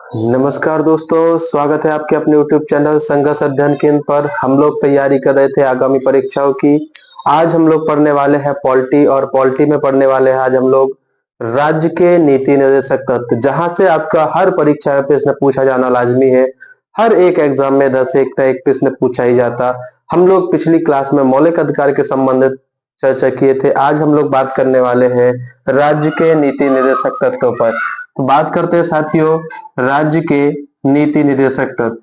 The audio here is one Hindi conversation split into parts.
नमस्कार दोस्तों, स्वागत है आपके अपने YouTube चैनल संघर्ष अध्ययन केंद्र पर। हम लोग तैयारी कर रहे थे आगामी परीक्षाओं की। आज हम लोग पढ़ने वाले हैं पॉलिटी, और पॉलिटी में पढ़ने वाले हैं आज हम लोग राज्य के नीति निर्देशक तत्व, जहां से आपका हर परीक्षा में प्रश्न पूछा जाना लाजमी है। हर एक एग्जाम में 10 एक का एक प्रश्न पूछा ही जाता। हम लोग पिछली क्लास में मौलिक अधिकार के संबंधित चर्चा किए थे। आज हम लोग बात करने वाले हैं राज्य के नीति निर्देशक तत्वों पर। तो बात करते हैं साथियों राज्य के नीति निर्देशक तत्व।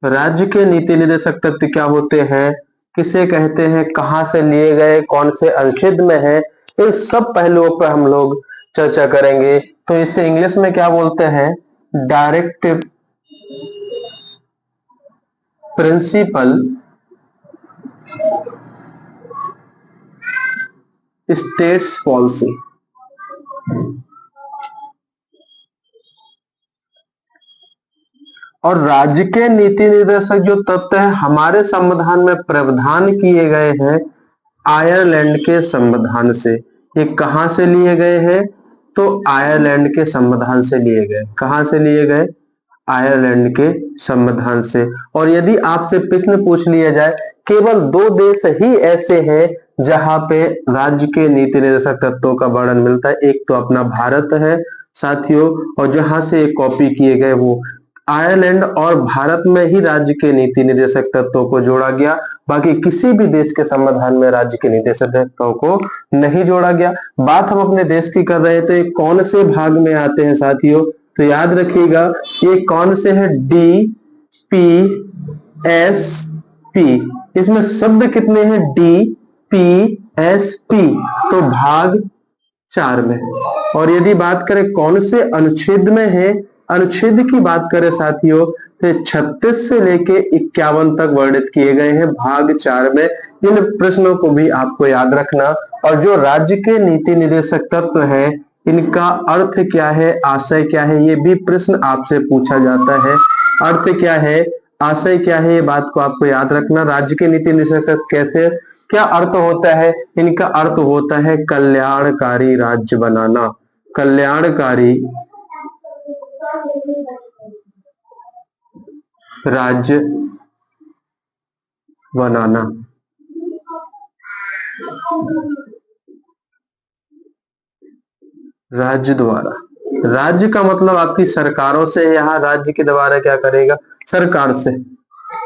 राज्य के नीति निर्देशक तत्व क्या होते हैं, किसे कहते हैं, कहां से लिए गए, कौन से अनुच्छेद में है, इन सब पहलुओं पर हम लोग चर्चा करेंगे। तो इसे इंग्लिश में क्या बोलते हैं? Directive principle states policy. और राज्य के नीति निर्देशक जो तत्व है हमारे संविधान में प्रावधान किए गए हैं आयरलैंड के संविधान से। ये कहां से लिए गए हैं? तो आयरलैंड के संविधान से लिए गए। कहां से लिए गए? आयरलैंड के संविधान से। और यदि आपसे प्रश्न पूछ लिया जाए, केवल 2 देश ही ऐसे हैं जहां पे राज्य के नीति निर्देशक तत्वों का वर्णन मिलता है। एक तो अपना भारत है साथियों, और जहां से कॉपी किए गए वो आयरलैंड और भारत में ही राज्य के नीति निर्देशक तत्वों को जोड़ा गया। बाकी किसी भी देश के संविधान में राज्य के निर्देशक तत्वों को नहीं जोड़ा गया। बात हम अपने देश की कर रहे थे, कौन से भाग में आते हैं साथियों? तो याद रखिएगा, ये कौन से है? D P S P. इसमें शब्द कितने हैं? डी पी एस पी, तो भाग 4 में। और यदि बात करें कौन से अनुच्छेद में है, अनुच्छेद की बात करें साथियों, तो 36 से लेके 51 तक वर्णित किए गए हैं भाग 4 में। इन प्रश्नों को भी आपको याद रखना। और जो राज्य के नीति निर्देशक तत्व है, इनका अर्थ क्या है, आशय क्या है, ये भी प्रश्न आपसे पूछा जाता है। अर्थ क्या है, आशय क्या है, ये बात को आपको याद रखना। राज्य के नीति निर्देशक तत्व कैसे, क्या अर्थ होता है? इनका अर्थ होता है कल्याणकारी राज्य बनाना। कल्याणकारी राज्य बनाना। राज्य द्वारा, राज्य का मतलब आपकी सरकारों से। यहाँ राज्य के द्वारा क्या करेगा? सरकार से।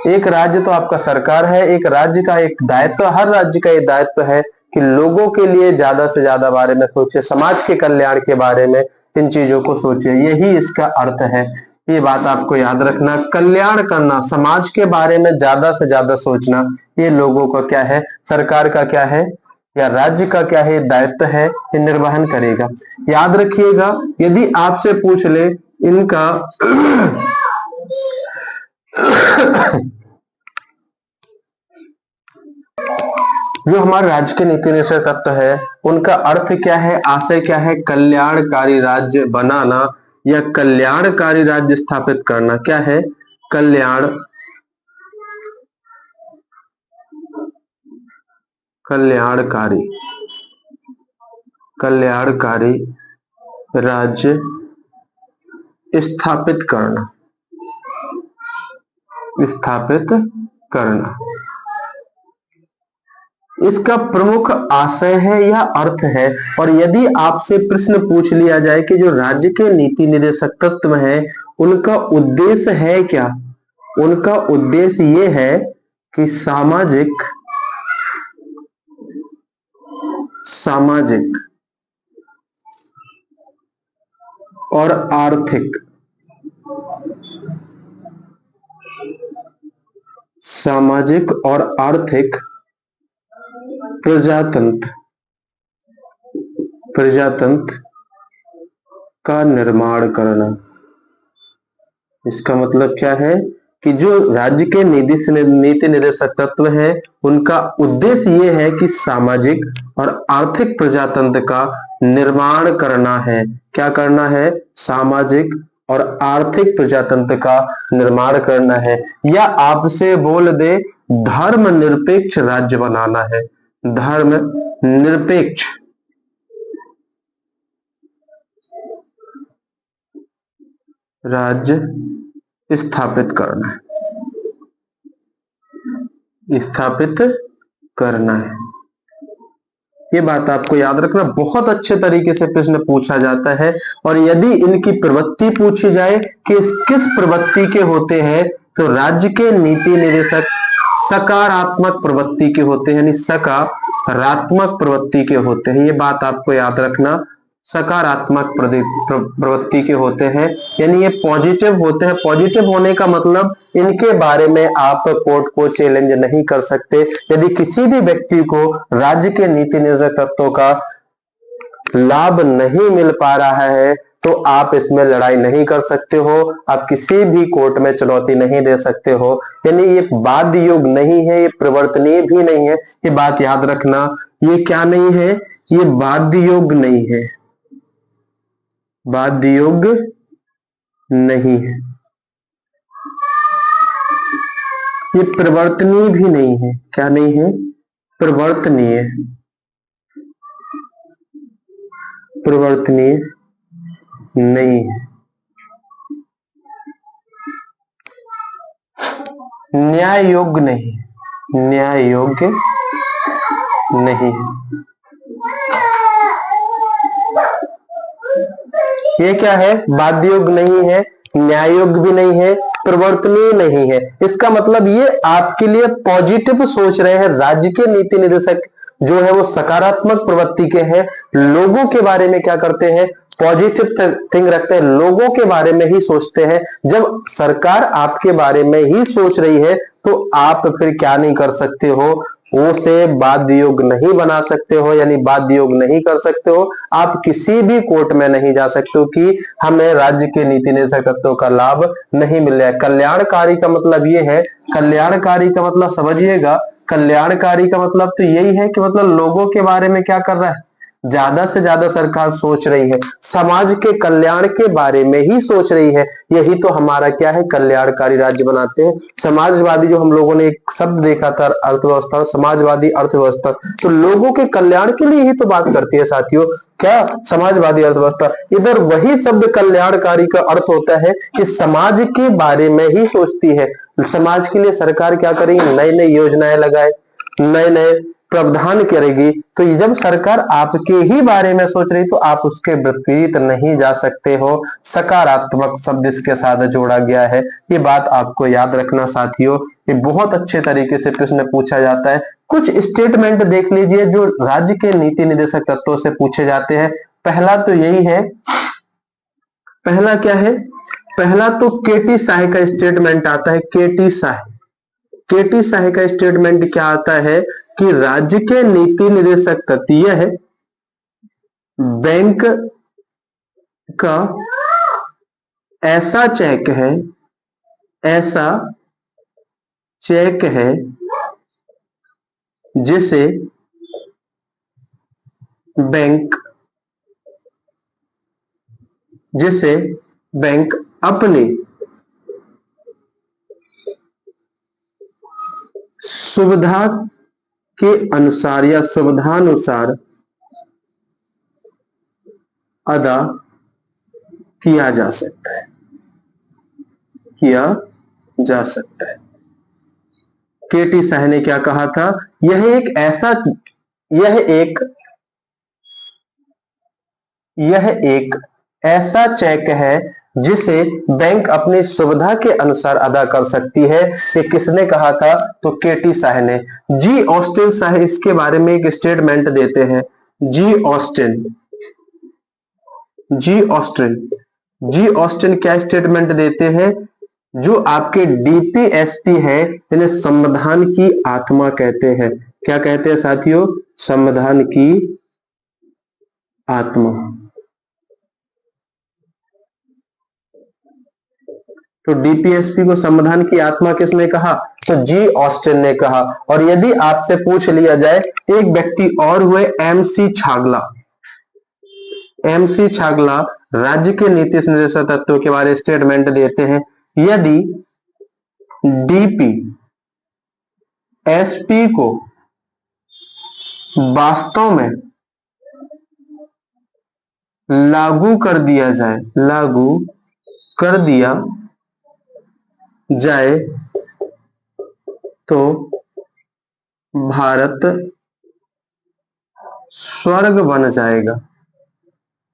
एक राज्य तो आपका सरकार है। एक राज्य का एक दायित्व, हर राज्य का एक दायित्व है कि लोगों के लिए ज्यादा से ज्यादा बारे में सोचे, समाज के कल्याण के बारे में इन चीजों को सोचे। यही इसका अर्थ है। ये बात आपको याद रखना। कल्याण करना, समाज के बारे में ज्यादा से ज्यादा सोचना, ये लोगों का क्या है? सरकार का क्या है, या राज्य का क्या है? दायित्व है, ये निर्वहन करेगा। याद रखिएगा, यदि आपसे पूछ ले इनका जो हमारे राज्य के नीति निर्देशक तत्व है, उनका अर्थ क्या है, आशय क्या है? कल्याणकारी राज्य बनाना या कल्याणकारी राज्य स्थापित करना। क्या है? कल्याणकारी राज्य स्थापित करना इसका प्रमुख आशय है या अर्थ है। और यदि आपसे प्रश्न पूछ लिया जाए कि जो राज्य के नीति निर्देशक तत्व है उनका उद्देश्य है क्या? उनका उद्देश्य ये है कि सामाजिक और आर्थिक प्रजातंत्र का निर्माण करना। इसका मतलब क्या है कि जो राज्य के नीति निर्देशक तत्व है उनका उद्देश्य ये है कि सामाजिक और आर्थिक प्रजातंत्र का निर्माण करना है। क्या करना है? सामाजिक और आर्थिक प्रजातंत्र का निर्माण करना है, या आपसे बोल दे धर्मनिरपेक्ष राज्य बनाना है, धर्म निरपेक्ष राज्य स्थापित करना है, स्थापित करना है। ये बात आपको याद रखना, बहुत अच्छे तरीके से प्रश्न पूछा जाता है। और यदि इनकी प्रवृत्ति पूछी जाए कि किस प्रवृत्ति के होते हैं, तो राज्य के नीति निदेशक सकारात्मक प्रवृत्ति के होते हैं, यानी सकारात्मक प्रवृत्ति के होते हैं। ये बात आपको याद रखना, सकारात्मक प्रवृत्ति के होते हैं, यानी ये पॉजिटिव होते हैं। पॉजिटिव होने का मतलब इनके बारे में आप कोर्ट को चैलेंज नहीं कर सकते। यदि किसी भी व्यक्ति को राज्य के नीति निर्देशक तत्वों का लाभ नहीं मिल पा रहा है तो आप इसमें लड़ाई नहीं कर सकते हो, आप किसी भी कोर्ट में चुनौती नहीं दे सकते हो। यानी ये बाध्य योग नहीं है, ये परिवर्तनीय भी नहीं है, ये बात याद रखना। ये क्या नहीं है? ये बाध्य योग नहीं है, बाध्य योग नहीं है, ये परिवर्तनीय भी नहीं है। क्या नहीं है? परिवर्तनीय, परिवर्तनीय नहीं है। न्याय योग्य नहीं, न्याय योग्य नहीं है। ये क्या है? बाध्य योग नहीं है, न्याय योग्य भी नहीं है, परिवर्तनीय नहीं है। इसका मतलब ये आपके लिए पॉजिटिव सोच रहे हैं। राज्य के नीति निर्देशक जो है वो सकारात्मक प्रवृत्ति के हैं, लोगों के बारे में क्या करते हैं? पॉजिटिव थिंग रखते हैं, लोगों के बारे में ही सोचते हैं। जब सरकार आपके बारे में ही सोच रही है तो आप फिर क्या नहीं कर सकते हो? उसे बाध्य योग नहीं बना सकते हो, यानी बाध्य योग नहीं कर सकते हो। आप किसी भी कोर्ट में नहीं जा सकते हो कि हमें राज्य के नीति निर्देशक तत्वों का लाभ नहीं मिल रहा है। कल्याणकारी का मतलब ये है, कल्याणकारी का मतलब समझिएगा, कल्याणकारी का मतलब तो यही है कि मतलब लोगों के बारे में क्या कर रहा है? ज्यादा से ज्यादा सरकार सोच रही है, समाज के कल्याण के बारे में ही सोच रही है। यही तो हमारा क्या है? कल्याणकारी राज्य बनाते हैं। समाजवादी जो हम लोगों ने एक शब्द देखा था अर्थव्यवस्था, समाजवादी अर्थव्यवस्था, तो लोगों के कल्याण के लिए ही तो बात करती है साथियों। क्या? समाजवादी अर्थव्यवस्था। इधर वही शब्द कल्याणकारी का अर्थ होता है कि समाज के बारे में ही सोचती है। समाज के लिए सरकार क्या करेगी? नई नई योजनाएं लगाए, नए नए प्रावधान करेगी। तो जब सरकार आपके ही बारे में सोच रही तो आप उसके विपरीत नहीं जा सकते हो। सकारात्मक शब्द इसके साथ जोड़ा गया है, ये बात आपको याद रखना साथियों। ये बहुत अच्छे तरीके से प्रश्न पूछा जाता है। कुछ स्टेटमेंट देख लीजिए जो राज्य के नीति निर्देशक तत्वों से पूछे जाते हैं। पहला तो यही है, पहला क्या है? पहला तो केटी साहे का स्टेटमेंट आता है। केटी साहे, केटी साहे का स्टेटमेंट क्या आता है कि राज्य के नीति निर्देशक तत्व यह है, बैंक का ऐसा चेक है, ऐसा चेक है जिसे बैंक अपनी सुविधा के अनुसार या सुविधानुसार अदा किया जा सकता है, किया जा सकता है। केटी साहे ने क्या कहा था? यह एक ऐसा चेक है जिसे बैंक अपनी सुविधा के अनुसार अदा कर सकती है। ये किसने कहा था? तो केटी साहे ने। जी ऑस्टिन साहे इसके बारे में एक स्टेटमेंट देते हैं। जी ऑस्टिन क्या स्टेटमेंट देते हैं? जो आपके डीपीएसपी है इन्हें संविधान की आत्मा कहते हैं। क्या कहते हैं साथियों? संविधान की आत्मा। तो डीपीएसपी को संविधान की आत्मा किसने कहा? तो जी ऑस्टिन ने कहा। और यदि आपसे पूछ लिया जाए, एक व्यक्ति और हुए एमसी छागला। एमसी छागला राज्य के नीति निर्देशक तत्वों के बारे में स्टेटमेंट देते हैं। यदि डीपी एसपी को वास्तव में लागू कर दिया जाए तो भारत स्वर्ग बन जाएगा।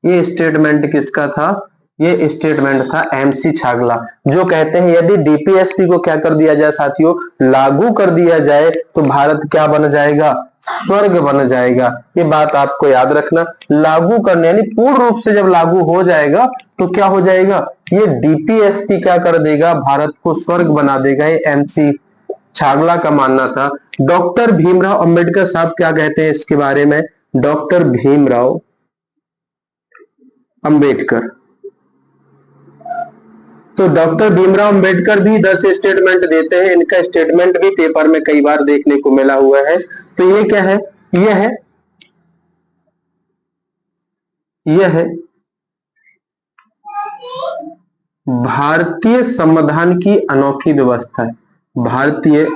ये स्टेटमेंट किसका था? ये स्टेटमेंट था एमसी छागला, जो कहते हैं यदि डीपीएसपी को क्या कर दिया जाए साथियों, लागू कर दिया जाए तो भारत क्या बन जाएगा? स्वर्ग बन जाएगा। ये बात आपको याद रखना। लागू करने यानी पूर्ण रूप से जब लागू हो जाएगा तो क्या हो जाएगा? ये डीपीएसपी क्या कर देगा? भारत को स्वर्ग बना देगा। ये एमसी छागला का मानना था। डॉक्टर भीमराव अंबेडकर साहब क्या कहते हैं इसके बारे में? डॉक्टर भीमराव अंबेडकर, तो डॉक्टर भीमराव अंबेडकर भी 10 स्टेटमेंट देते हैं। इनका स्टेटमेंट भी पेपर में कई बार देखने को मिला हुआ है। तो ये क्या है? यह है भारतीय संविधान की अनोखी व्यवस्था है। भारतीय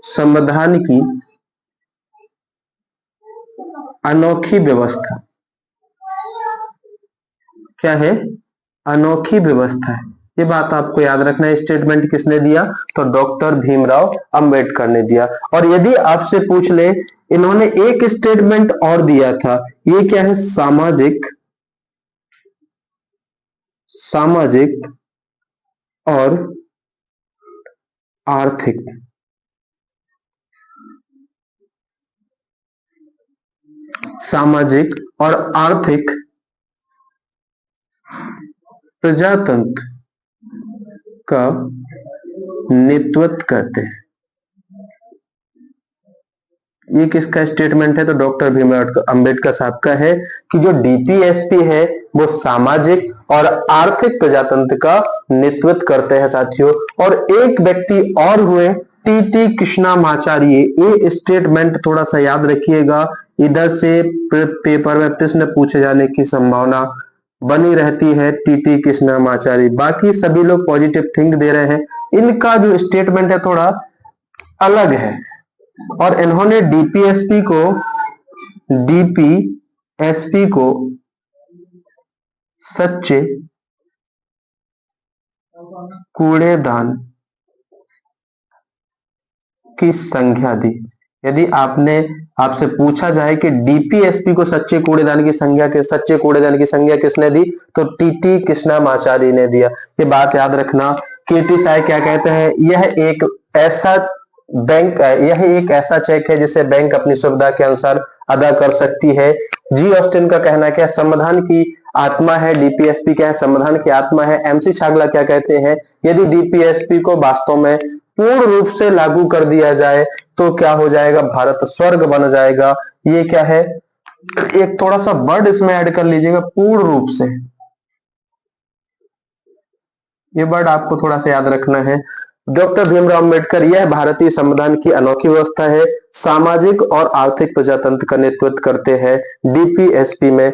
संविधान की अनोखी व्यवस्था क्या है? अनोखी व्यवस्था है। ये बात आपको याद रखना है। स्टेटमेंट किसने दिया? तो डॉक्टर भीमराव अंबेडकर ने दिया। और यदि आपसे पूछ ले, इन्होंने एक स्टेटमेंट और दिया था, ये क्या है? सामाजिक और आर्थिक प्रजातंत्र का नेतृत्व करते हैं। ये किसका स्टेटमेंट है? तो डॉक्टर भीमराव अंबेडकर साहब का है कि जो डीपीएसपी है वो सामाजिक और आर्थिक प्रजातंत्र का नेतृत्व करते हैं साथियों। और एक व्यक्ति और हुए टीटी कृष्णमाचार्य। ये स्टेटमेंट थोड़ा सा याद रखिएगा, इधर से पेपर में प्रश्न पूछे जाने की संभावना बनी रहती है। टीटी कृष्णमाचार्य, बाकी सभी लोग पॉजिटिव थिंक दे रहे हैं। इनका जो स्टेटमेंट है थोड़ा अलग है। और इन्होंने डीपीएसपी को सच्चे कूड़ेदान की संज्ञा दी। यदि आपसे पूछा जाए कि डीपीएसपी को सच्चे कूड़ेदान की संज्ञा किसने दी, तो टीटी कृष्णमाचार्य ने दिया। ये बात याद रखना। केटी साहब क्या कहते हैं? यह एक ऐसा चेक है जिसे बैंक अपनी सुविधा के अनुसार अदा कर सकती है। जी ऑस्टिन का कहना क्या है? संविधान की आत्मा है डीपीएसपी। क्या है? संविधान की आत्मा है। एमसी छागला क्या कहते हैं? यदि डीपीएसपी को वास्तव में पूर्ण रूप से लागू कर दिया जाए तो क्या हो जाएगा? भारत स्वर्ग बन जाएगा। ये क्या है? एक थोड़ा सा वर्ड इसमें ऐड कर लीजिएगा, पूर्ण रूप से। ये वर्ड आपको थोड़ा सा याद रखना है। डॉक्टर भीमराव अंबेडकर, यह भारतीय संविधान की अनोखी व्यवस्था है, सामाजिक और आर्थिक प्रजातंत्र का नेतृत्व करते हैं। डीपीएसपी में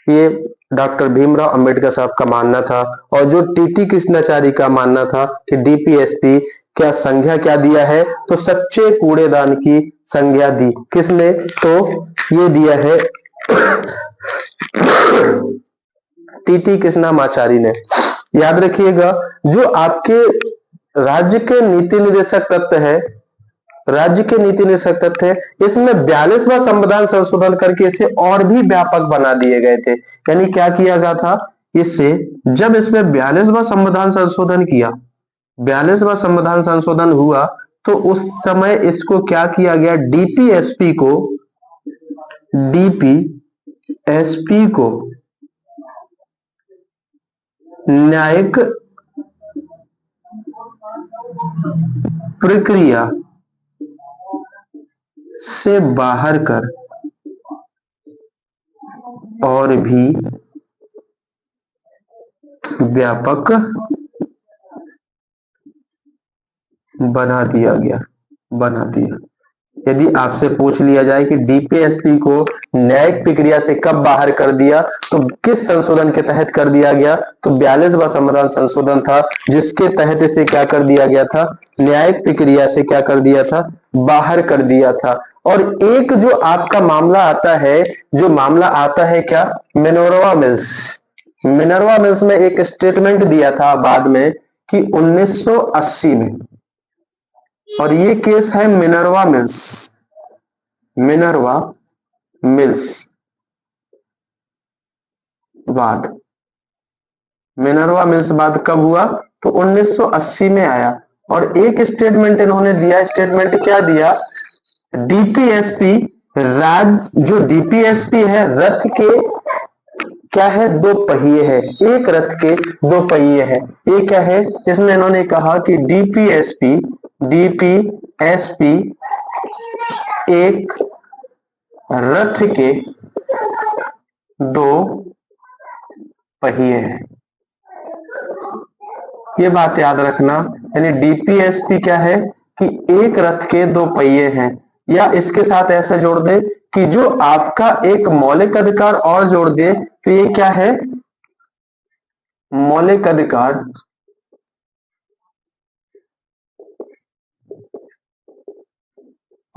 ये डॉक्टर भीमराव अंबेडकर साहब का मानना था। और जो टीटी कृष्णाचार्य का मानना था कि डीपीएसपी क्या संज्ञा क्या दिया है? तो सच्चे कूड़ेदान की संज्ञा दी। किसने? तो ये दिया है टीटी कृष्णमाचार्य ने। याद रखिएगा, जो आपके राज्य के नीति निर्देशक तत्व है, इसमें 42वां संविधान संशोधन करके इसे और भी व्यापक बना दिए गए थे। यानी क्या किया गया था? इससे जब इसमें 42वां संविधान संशोधन हुआ तो उस समय इसको क्या किया गया? डीपीएसपी को न्यायिक प्रक्रिया से बाहर कर और भी व्यापक बना दिया। यदि आपसे पूछ लिया जाए कि डीपीएसपी को न्यायिक प्रक्रिया से कब बाहर कर दिया, तो किस संशोधन के तहत कर दिया गया, तो 42वां संविधान संशोधन था, जिसके तहत इसे क्या कर दिया गया था, न्यायिक प्रक्रिया से क्या कर दिया था, बाहर कर दिया था। और एक जो आपका मामला आता है, जो मामला आता है क्या, मिनर्वा मिल्स। मिनर्वा मिल्स में एक स्टेटमेंट दिया था बाद में कि 1980 में, और ये केस है मिनर्वा मिल्स। मिनर्वा मिल्स वाद, मिनर्वा मिल्स वाद कब हुआ, तो 1980 में आया। और एक स्टेटमेंट इन्होंने दिया, स्टेटमेंट क्या दिया, डीपीएसपी जो डीपीएसपी है रथ के क्या है, दो पहिए है, एक रथ के दो पहिए है। ये क्या है, इसमें इन्होंने कहा कि डीपीएसपी डीपीएसपी एक रथ के दो पहिए हैं। ये बात याद रखना, यानी डीपीएसपी क्या है कि एक रथ के दो पहिए हैं। या इसके साथ ऐसा जोड़ दे कि जो आपका एक मौलिक अधिकार और जोड़ दे, तो ये क्या है, मौलिक अधिकार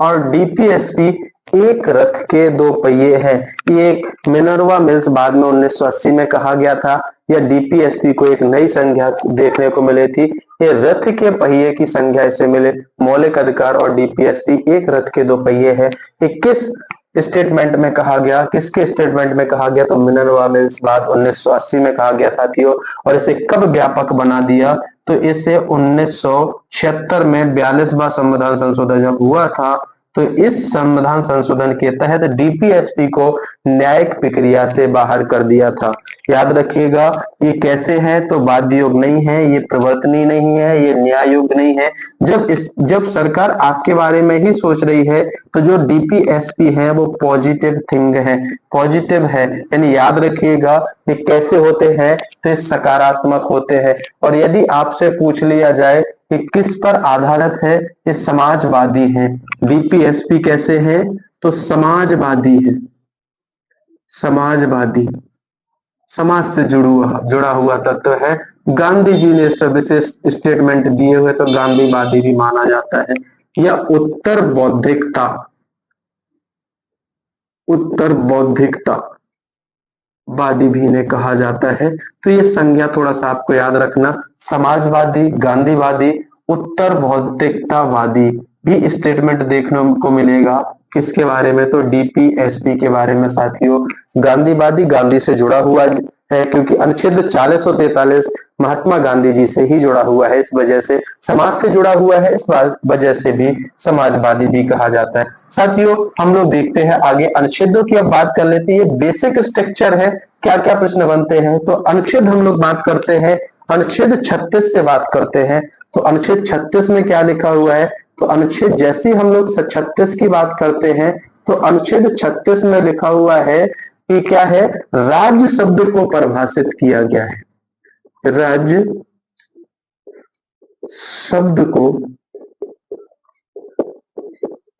और डीपीएसपी एक रथ के दो पहिए हैं। ये मिनर्वा मिल्स बाद में 1980 में कहा गया था, या डीपीएसपी को एक नई संज्ञा देखने को मिली थी। ये रथ के पहिए की संज्ञा इसे मिले, मौलिक अधिकार और डीपीएसपी एक रथ के दो पहिए है। ये किस स्टेटमेंट में कहा गया, किसके स्टेटमेंट में कहा गया, तो मिनर्वा मिल्स बाद 1980 में कहा गया साथियों। और इसे कब व्यापक बना दिया, तो इसे 1976 में 42वां संविधान संशोधन जब हुआ था, तो इस संविधान संशोधन के तहत डीपीएसपी को न्यायिक प्रक्रिया से बाहर कर दिया था। याद रखिएगा, ये कैसे है, तो बाध्य योग नहीं है, ये प्रवर्तनीय नहीं है, ये न्याय योग्य नहीं है। जब सरकार आपके बारे में ही सोच रही है, तो जो डीपीएसपी है वो पॉजिटिव थिंग है, पॉजिटिव है। यानी याद रखिएगा, ये कैसे होते हैं, तो ये सकारात्मक होते हैं। और यदि आपसे पूछ लिया जाए कि किस पर आधारित है, ये समाजवादी है। डीपीएसपी कैसे है, तो समाजवादी है, समाजवादी, समाज से जुड़ा हुआ तत्व है। गांधी जी ने इस पर विशेष स्टेटमेंट दिए हुए, तो गांधीवादी भी माना जाता है। या उत्तर बौद्धिकता वादी भी इन्हें कहा जाता है। तो ये संज्ञा थोड़ा सा आपको याद रखना, समाजवादी, गांधीवादी, उत्तर भौतिकतावादी भी स्टेटमेंट देखने को मिलेगा। किसके बारे में, तो डीपीएसपी के बारे में साथियों। गांधीवादी गांधी से जुड़ा हुआ है, क्योंकि अनुच्छेद 40 और 43 महात्मा गांधी जी से ही जुड़ा हुआ है, इस वजह से समाज से जुड़ा हुआ है, इस वजह से भी समाजवादी भी कहा जाता है। साथियों, हम लोग देखते हैं आगे अनुच्छेदों की, अब बात कर लेते हैं। ये बेसिक स्ट्रक्चर है, क्या क्या प्रश्न बनते हैं, तो अनुच्छेद हम लोग बात करते हैं, अनुच्छेद 36 से बात करते हैं। तो अनुच्छेद 36 में क्या लिखा हुआ है, तो अनुच्छेद जैसे हम लोग 36 की बात करते हैं, तो अनुच्छेद 36 में लिखा हुआ है कि क्या है, राज्य शब्द को परिभाषित किया गया है। राज्य शब्द को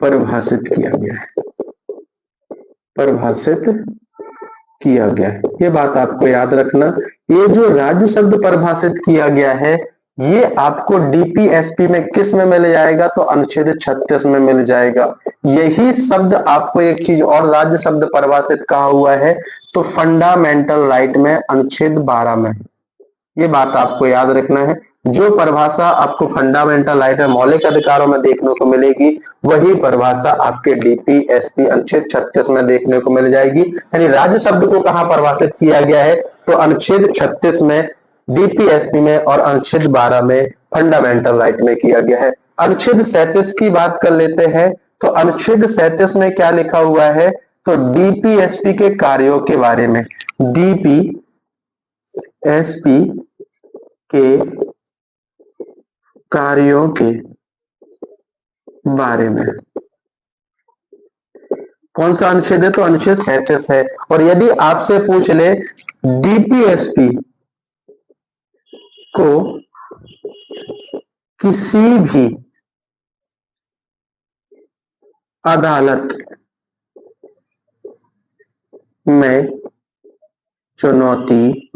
परिभाषित किया गया है, परिभाषित किया गया है। ये बात आपको याद रखना। ये जो राज्य शब्द परिभाषित किया गया है, ये आपको डीपीएसपी में किस में मिल जाएगा, तो अनुच्छेद 36 में मिल जाएगा। यही शब्द आपको एक चीज और, राज्य शब्द परिभाषित कहा हुआ है, तो फंडामेंटल राइट में अनुच्छेद 12 में। ये बात आपको याद रखना है। जो परिभाषा आपको फंडामेंटल राइट है, मौलिक अधिकारों में देखने को मिलेगी, वही परिभाषा आपके डीपीएसपी अनुच्छेद 36 में देखने को मिल जाएगी। यानी राज्य शब्द को कहां परिभाषित किया गया है, तो अनुच्छेद 36 में डीपीएसपी में, और अनुच्छेद 12 में फंडामेंटल राइट में किया गया है। अनुच्छेद 37 की बात कर लेते हैं। तो अनुच्छेद 37 में क्या लिखा हुआ है, तो डीपीएसपी के कार्यों के बारे में, डीपीएसपी के कार्यों के बारे में। कौन सा अनुच्छेद है, तो अनुच्छेद 37 है। और यदि आपसे पूछ ले डीपीएसपी को किसी भी अदालत में चुनौती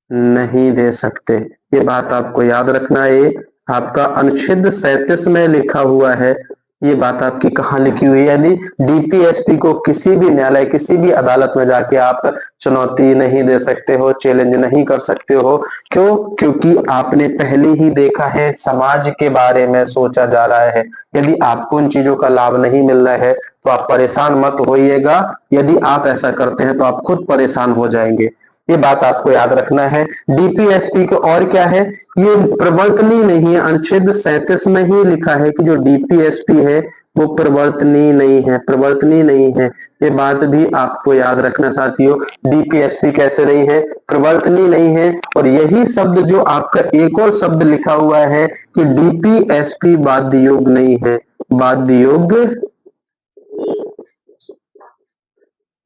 नहीं दे सकते। ये बात आपको याद रखना है। आपका अनुच्छेद 37 में लिखा हुआ है। ये बात आपकी कहाँ लिखी हुई है? यानी डीपीएसपी को किसी भी न्यायालय, किसी भी अदालत में जाके आप चुनौती नहीं दे सकते हो, चैलेंज नहीं कर सकते हो। क्यों? क्योंकि आपने पहले ही देखा है, समाज के बारे में सोचा जा रहा है। यदि आपको उन चीजों का लाभ नहीं मिल रहा है तो आप परेशान मत होइएगा। यदि आप ऐसा करते हैं तो आप खुद परेशान हो जाएंगे। ये बात आपको याद रखना है। डीपीएसपी को और क्या है, ये प्रवर्तनीय नहीं है। अनुच्छेद 37 में ही लिखा है कि जो डीपीएसपी है वो प्रवर्तनीय नहीं है, प्रवर्तनीय नहीं है। ये बात भी आपको याद रखना साथियों। डीपीएसपी कैसे नहीं है? प्रवर्तनीय नहीं है। और यही शब्द जो आपका एक और शब्द लिखा हुआ है कि डीपीएसपी बाध्य योग नहीं है, बाध्य योग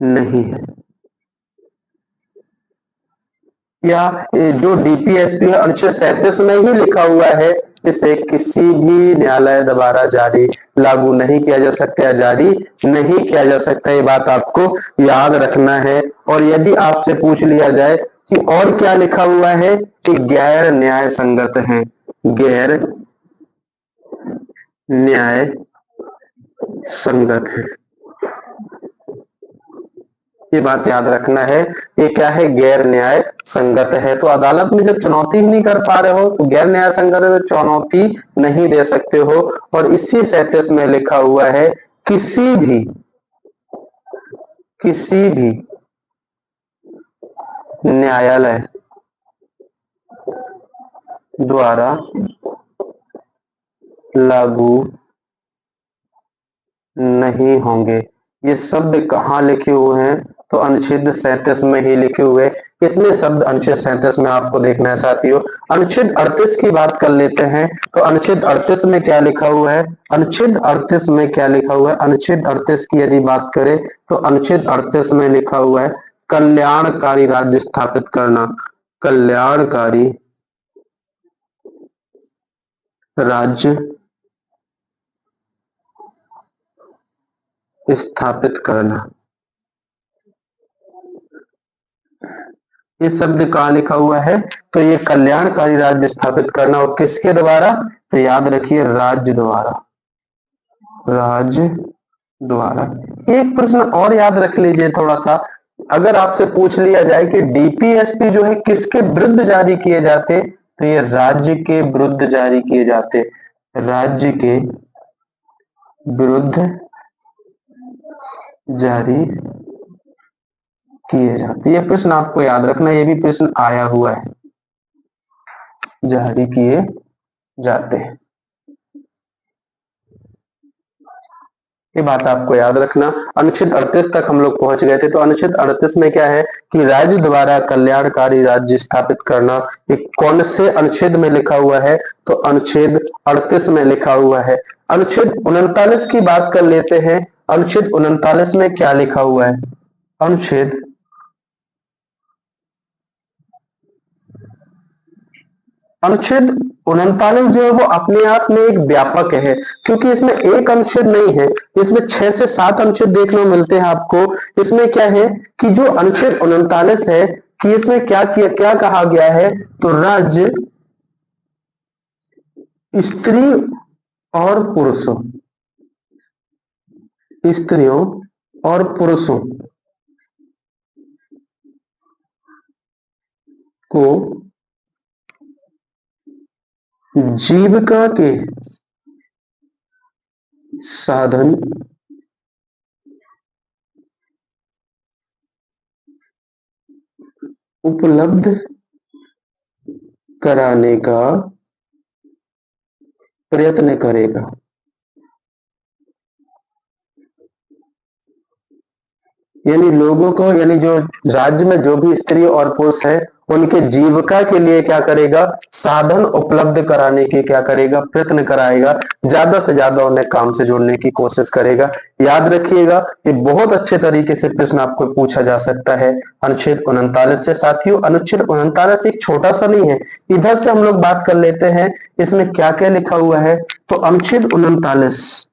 नहीं है। या जो डीपीएसपी है अनुच्छेद 37 में ही लिखा हुआ है, इसे किसी भी न्यायालय द्वारा जारी लागू नहीं किया जा सकता या जारी नहीं किया जा सकता। ये बात आपको याद रखना है। और यदि आपसे पूछ लिया जाए कि और क्या लिखा हुआ है, कि गैर न्याय संगत है, गैर न्याय संगत है। ये बात याद रखना है। ये क्या है? गैर न्याय संगत है। तो अदालत में जब चुनौती ही नहीं कर पा रहे हो तो गैर न्याय संगत है, तो चुनौती नहीं दे सकते हो। और इसी 37 में लिखा हुआ है किसी भी न्यायालय द्वारा लागू नहीं होंगे। ये शब्द कहाँ लिखे हुए हैं? तो अनुच्छेद 37 में ही लिखे हुए। कितने शब्द अनुच्छेद 37 में आपको देखना है साथियों? अनुच्छेद 38 की बात कर लेते हैं। तो अनुच्छेद 38 में क्या लिखा हुआ है? अनुच्छेद 38 में क्या लिखा हुआ है? अनुच्छेद 38 की यदि बात करें तो अनुच्छेद 38 में लिखा हुआ है कल्याणकारी राज्य स्थापित करना, कल्याणकारी राज्य स्थापित करना। ये शब्द कहाँ लिखा हुआ है? तो ये कल्याणकारी राज्य स्थापित करना, और किसके द्वारा? तो याद रखिए, राज्य द्वारा, राज्य द्वारा। एक प्रश्न और याद रख लीजिए थोड़ा सा। अगर आपसे पूछ लिया जाए कि डीपीएसपी जो है किसके विरुद्ध जारी किए जाते, तो ये राज्य के विरुद्ध जारी किए जाते, राज्य के विरुद्ध जारी किए जाते। ये प्रश्न आपको याद रखना, ये भी प्रश्न आया हुआ है, जारी किए जाते हैं। ये बात आपको याद रखना। अनुच्छेद 38 तक हम लोग पहुंच गए थे। तो अनुच्छेद 38 में क्या है कि राज्य द्वारा कल्याणकारी राज्य स्थापित करना। ये कौन से अनुच्छेद में लिखा हुआ है? तो अनुच्छेद 38 में लिखा हुआ है। अनुच्छेद 39 की बात कर लेते हैं। अनुच्छेद 39 में क्या लिखा हुआ है? अनुच्छेद 39 जो है वो अपने आप में एक व्यापक है, क्योंकि इसमें एक अनुच्छेद नहीं है, इसमें 6 से 7 अनुच्छेद देखने को मिलते हैं आपको। इसमें क्या है कि जो अनुच्छेद 39 है कि इसमें क्या कहा गया है? तो राज्य स्त्री और पुरुषों, स्त्रियों और पुरुषों को जीविका के साधन उपलब्ध कराने का प्रयत्न करेगा। यानी लोगों को, यानी जो राज्य में जो भी स्त्री और पुरुष है उनके जीविका के लिए क्या करेगा? साधन उपलब्ध कराने की क्या करेगा? प्रयत्न कराएगा, ज्यादा से ज्यादा उन्हें काम से जोड़ने की कोशिश करेगा। याद रखिएगा, ये बहुत अच्छे तरीके से प्रश्न आपको पूछा जा सकता है अनुच्छेद 39 से। साथियों, अनुच्छेद 39 एक छोटा सा नहीं है। इधर से हम लोग बात कर लेते हैं, इसमें क्या क्या लिखा हुआ है। तो अनुच्छेद 39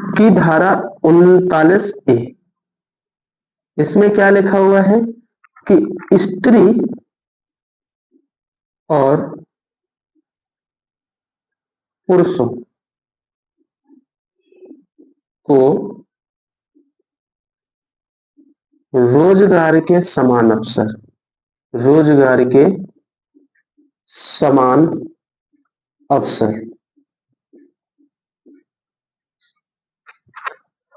की धारा 39A, इसमें क्या लिखा हुआ है कि स्त्री और पुरुषों को रोजगार के समान अवसर, रोजगार के समान अवसर।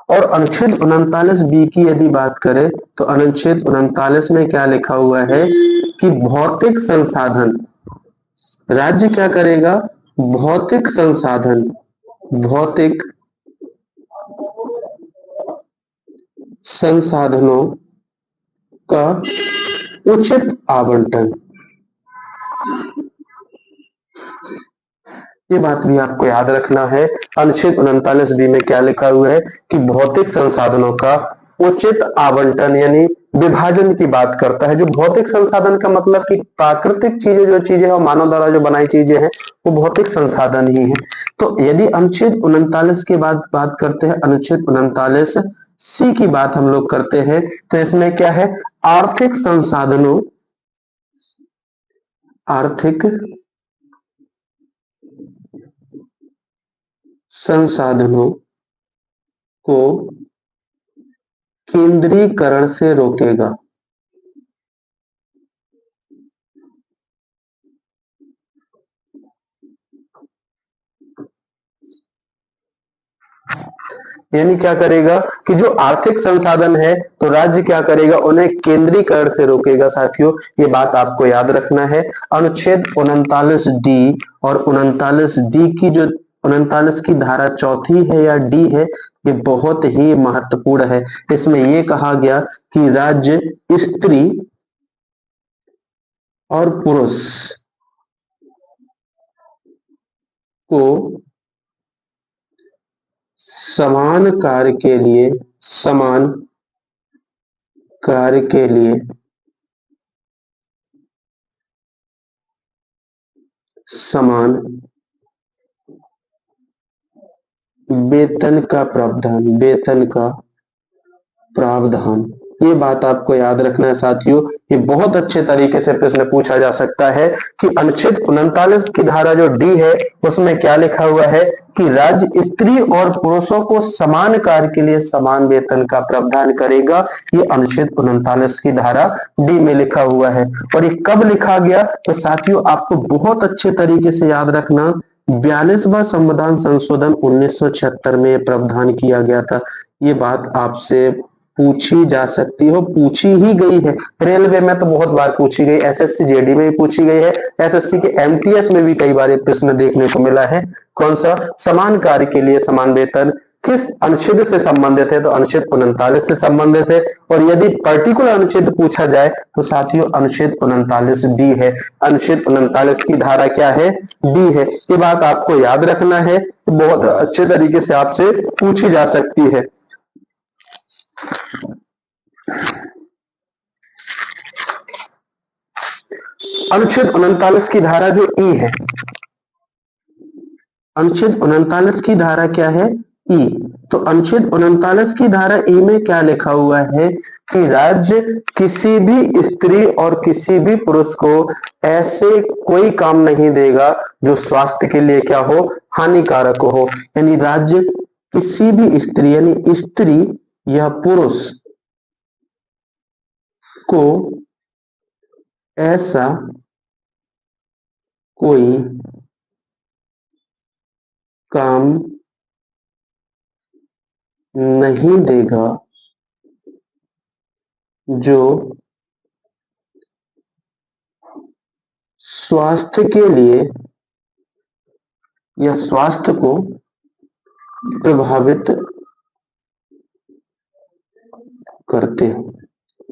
और अनुच्छेद 39B की यदि बात करें तो अनुच्छेद 39 में क्या लिखा हुआ है कि भौतिक संसाधन, राज्य क्या करेगा, भौतिक संसाधन, भौतिक संसाधनों का उचित आवंटन, ये बात भी आपको याद रखना है। अनुच्छेद 39B में क्या लिखा हुआ है कि भौतिक संसाधनों का उचित आवंटन यानी विभाजन की बात करता है। जो भौतिक संसाधन का मतलब कि प्राकृतिक चीजें, जो चीजें और मानव द्वारा जो बनाई चीजें हैं वो भौतिक संसाधन ही है। तो यदि अनुच्छेद 39 के बाद बात करते हैं, अनुच्छेद 39C की बात हम लोग करते हैं, तो इसमें क्या है, आर्थिक संसाधनों, आर्थिक संसाधनों को केंद्रीकरण से रोकेगा। यानी क्या करेगा कि जो आर्थिक संसाधन है तो राज्य क्या करेगा, उन्हें केंद्रीकरण से रोकेगा। साथियों ये बात आपको याद रखना है। अनुच्छेद 39D और 39D की जो 39 की धारा चौथी है या डी है, ये बहुत ही महत्वपूर्ण है। इसमें ये कहा गया कि राज्य स्त्री और पुरुष को समान कार्य के लिए, समान कार्य के लिए समान वेतन का प्रावधान, वेतन का प्रावधान, ये बात आपको याद रखना है। साथियों ये बहुत अच्छे तरीके से प्रश्न पूछा जा सकता है कि अनुच्छेद 39 की धारा जो डी है उसमें क्या लिखा हुआ है कि राज्य स्त्री और पुरुषों को समान कार्य के लिए समान वेतन का प्रावधान करेगा। ये अनुच्छेद 39 की धारा डी में लिखा हुआ है। और ये कब लिखा गया, तो साथियों आपको बहुत अच्छे तरीके से याद रखना, 42वां संविधान संशोधन 1976 में प्रावधान किया गया था। ये बात आपसे पूछी जा सकती हो, पूछी ही गई है। रेलवे में तो बहुत बार पूछी गई, एसएससी जेडी में भी पूछी गई है, एसएससी के एमटीएस में भी कई बार प्रश्न देखने को मिला है। कौन सा, समान कार्य के लिए समान वेतन किस अनुच्छेद से संबंधित है, तो अनुच्छेद 39 से संबंधित है। और यदि पर्टिकुलर अनुच्छेद पूछा जाए तो साथियों अनुच्छेद 39D है। अनुच्छेद 39 की धारा क्या है, डी है। ये बात आपको याद रखना है, बहुत अच्छे तरीके से आपसे पूछी जा सकती है। अनुच्छेद 39 की धारा जो ई है, अनुच्छेद 39 की धारा क्या है, ई। तो अनुच्छेद 39 की धारा ई में क्या लिखा हुआ है कि राज्य किसी भी स्त्री और किसी भी पुरुष को ऐसे कोई काम नहीं देगा जो स्वास्थ्य के लिए क्या हो, हानिकारक हो। यानी राज्य किसी भी स्त्री यानी स्त्री या पुरुष को ऐसा कोई काम नहीं देगा जो स्वास्थ्य के लिए या स्वास्थ्य को प्रभावित करते हो।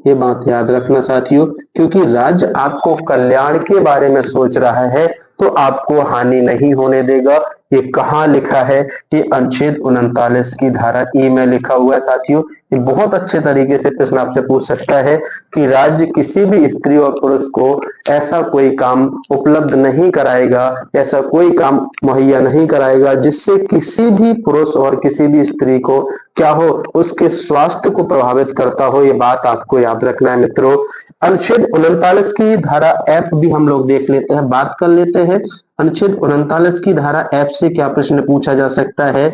ये बात याद रखना साथियों, क्योंकि राज्य आपको कल्याण के बारे में सोच रहा है तो आपको हानि नहीं होने देगा। ये कहाँ लिखा है? ये अनुच्छेद 39 की धारा ई में लिखा हुआ है साथियों। ये बहुत अच्छे तरीके से प्रश्न आपसे पूछ सकता है कि राज्य किसी भी स्त्री और पुरुष को ऐसा कोई काम उपलब्ध नहीं कराएगा, ऐसा कोई काम मुहैया नहीं कराएगा जिससे किसी भी पुरुष और किसी भी स्त्री को क्या हो, उसके स्वास्थ्य को प्रभावित करता हो। ये बात आपको याद रखना है मित्रों। अनुच्छेद 39 की धारा एफ भी हम लोग देख लेते हैं, बात कर लेते हैं। अनुच्छेद 39 की धारा एफ से क्या प्रश्न पूछा जा सकता है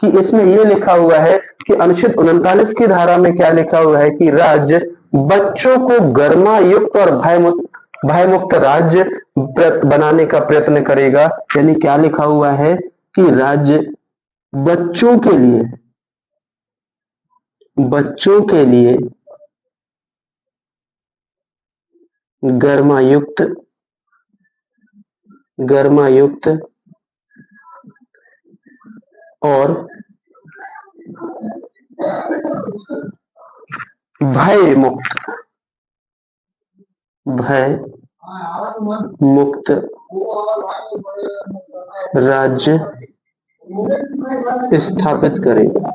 कि इसमें यह लिखा हुआ है कि अनुच्छेद 39 की धारा में क्या लिखा हुआ है कि राज्य बच्चों को गर्मा युक्त और भयमुक्त राज्य बनाने का प्रयत्न करेगा। यानी क्या लिखा हुआ है कि राज्य बच्चों के लिए गर्मायुक्त और भय मुक्त राज्य स्थापित करेगा।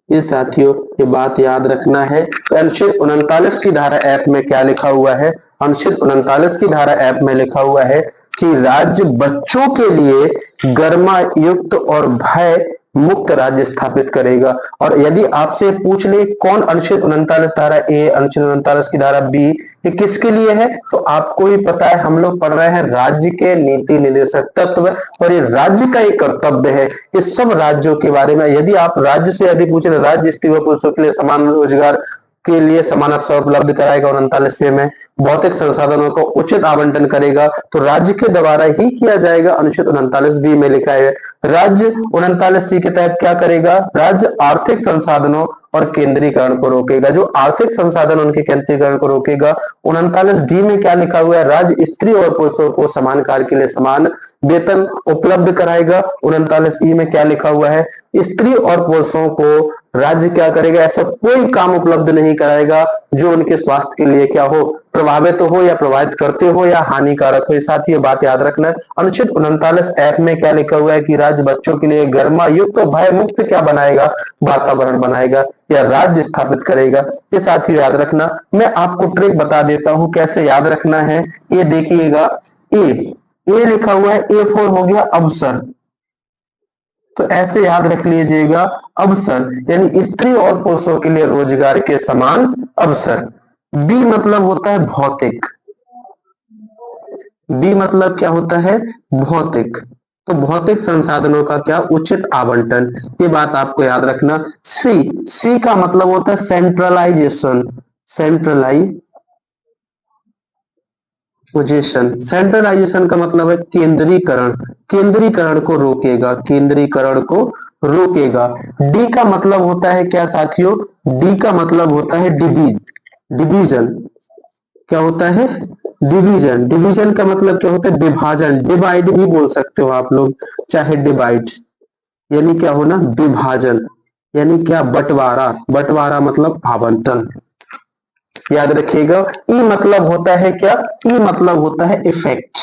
ये साथियों ये बात याद रखना है। अनुच्छेद 39 की धारा एफ में क्या लिखा हुआ है? अनुच्छेद 39 की धारा एफ में लिखा हुआ है कि राज्य बच्चों के लिए गर्मा युक्त और भय मुक्त राज्य स्थापित करेगा। और यदि आपसे पूछ ले कौन अनुच्छेद 39 धारा ए, अनुच्छेद 39 की धारा बी, ये किसके लिए है, तो आपको ही पता है, हम लोग पढ़ रहे हैं राज्य के नीति निर्देशक तत्व और ये राज्य का एक कर्तव्य है इस सब राज्यों के बारे में। यदि आप राज्य से यदि पूछे तो राज्य स्त्री व पुरुषों के लिए समान रोजगार के लिए समान अवसर उपलब्ध कराएगा। 39 में भौतिक संसाधनों को उचित आवंटन करेगा, तो राज्य के द्वारा ही किया जाएगा। अनुच्छेद 39 बी में लिखा है राज्य 39 सी के तहत क्या करेगा? राज्य आर्थिक संसाधनों और केंद्रीकरण को रोकेगा। जो आर्थिक संसाधन उनके केंद्रीकरण को रोकेगा। 39 डी में क्या लिखा हुआ है? राज्य स्त्री और पुरुषों को समान कार्य के लिए समान वेतन उपलब्ध कराएगा। 39 ई में क्या लिखा हुआ है? स्त्री और पुरुषों को राज्य क्या करेगा? ऐसा कोई काम उपलब्ध नहीं कराएगा जो उनके स्वास्थ्य के लिए क्या हो, प्रभावित हो या प्रभावित करते हो या हानिकारक हो। साथ ही बात याद रखना है। अनुच्छेद 39 एफ में क्या लिखा हुआ है कि राज्य बच्चों के लिए गर्मा युक्त और भय मुक्त क्या बनाएगा? वातावरण बनाएगा या राज्य स्थापित करेगा। ये साथियों याद रखना। मैं आपको ट्रिक बता देता हूं कैसे याद रखना है। ये देखिएगा, ए लिखा हुआ है, ए फोर हो गया अवसर, तो ऐसे याद रख लीजिएगा अवसर यानी स्त्री और पुरुषों के लिए रोजगार के समान अवसर। बी मतलब होता है भौतिक, बी मतलब क्या होता है? भौतिक, तो भौतिक संसाधनों का क्या? उचित आवंटन। ये बात आपको याद रखना। सी का मतलब होता है सेंट्रलाइजेशन, सेंट्रलाइजेशन का मतलब है केंद्रीकरण, केंद्रीकरण को रोकेगा, केंद्रीकरण को रोकेगा। डी का मतलब होता है क्या साथियों? डी का मतलब होता है डिवीजन। क्या होता है? डिवीजन। डिवीजन का मतलब क्या होता है? विभाजन, डिवाइड भी बोल सकते हो आप लोग, चाहे डिवाइड यानी क्या होना? विभाजन यानी क्या? बंटवारा, बंटवारा मतलब आवंटन। याद रखिएगा। ई मतलब होता है क्या? ई मतलब होता है इफेक्ट,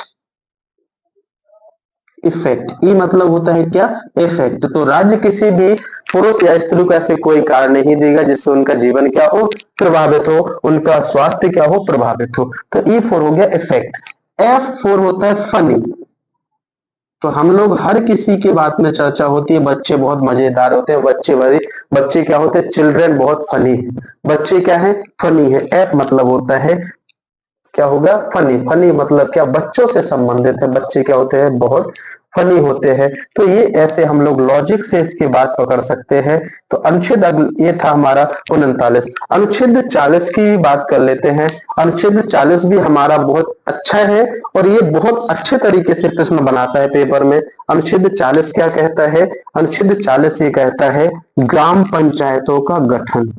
इफेक्ट। ई मतलब होता है क्या? इफेक्ट। तो राज्य किसी भी पुरुष या स्त्री को ऐसे कोई कार्य नहीं देगा जिससे उनका जीवन क्या हो? प्रभावित हो, उनका स्वास्थ्य क्या हो? प्रभावित हो। तो ई फोर हो गया इफेक्ट। एफ फोर होता है फनी। तो हम लोग हर किसी की बात में चर्चा होती है, बच्चे बहुत मजेदार होते हैं, बच्चे क्या होते हैं? चिल्ड्रन बहुत फनी है। बच्चे क्या है? फनी है। एफ मतलब होता है क्या होगा? फनी। फनी मतलब क्या? बच्चों से संबंधित है। बच्चे क्या होते हैं? बहुत फनी होते हैं। तो ये ऐसे हम लोग लॉजिक से इसकी बात पकड़ सकते हैं। तो अनुच्छेद ये था हमारा 39। अनुच्छेद 40 की भी बात कर लेते हैं। अनुच्छेद 40 भी हमारा बहुत अच्छा है और ये बहुत अच्छे तरीके से प्रश्न बनाता है पेपर में। अनुच्छेद 40 क्या कहता है? अनुच्छेद 40 ये कहता है ग्राम पंचायतों का गठन।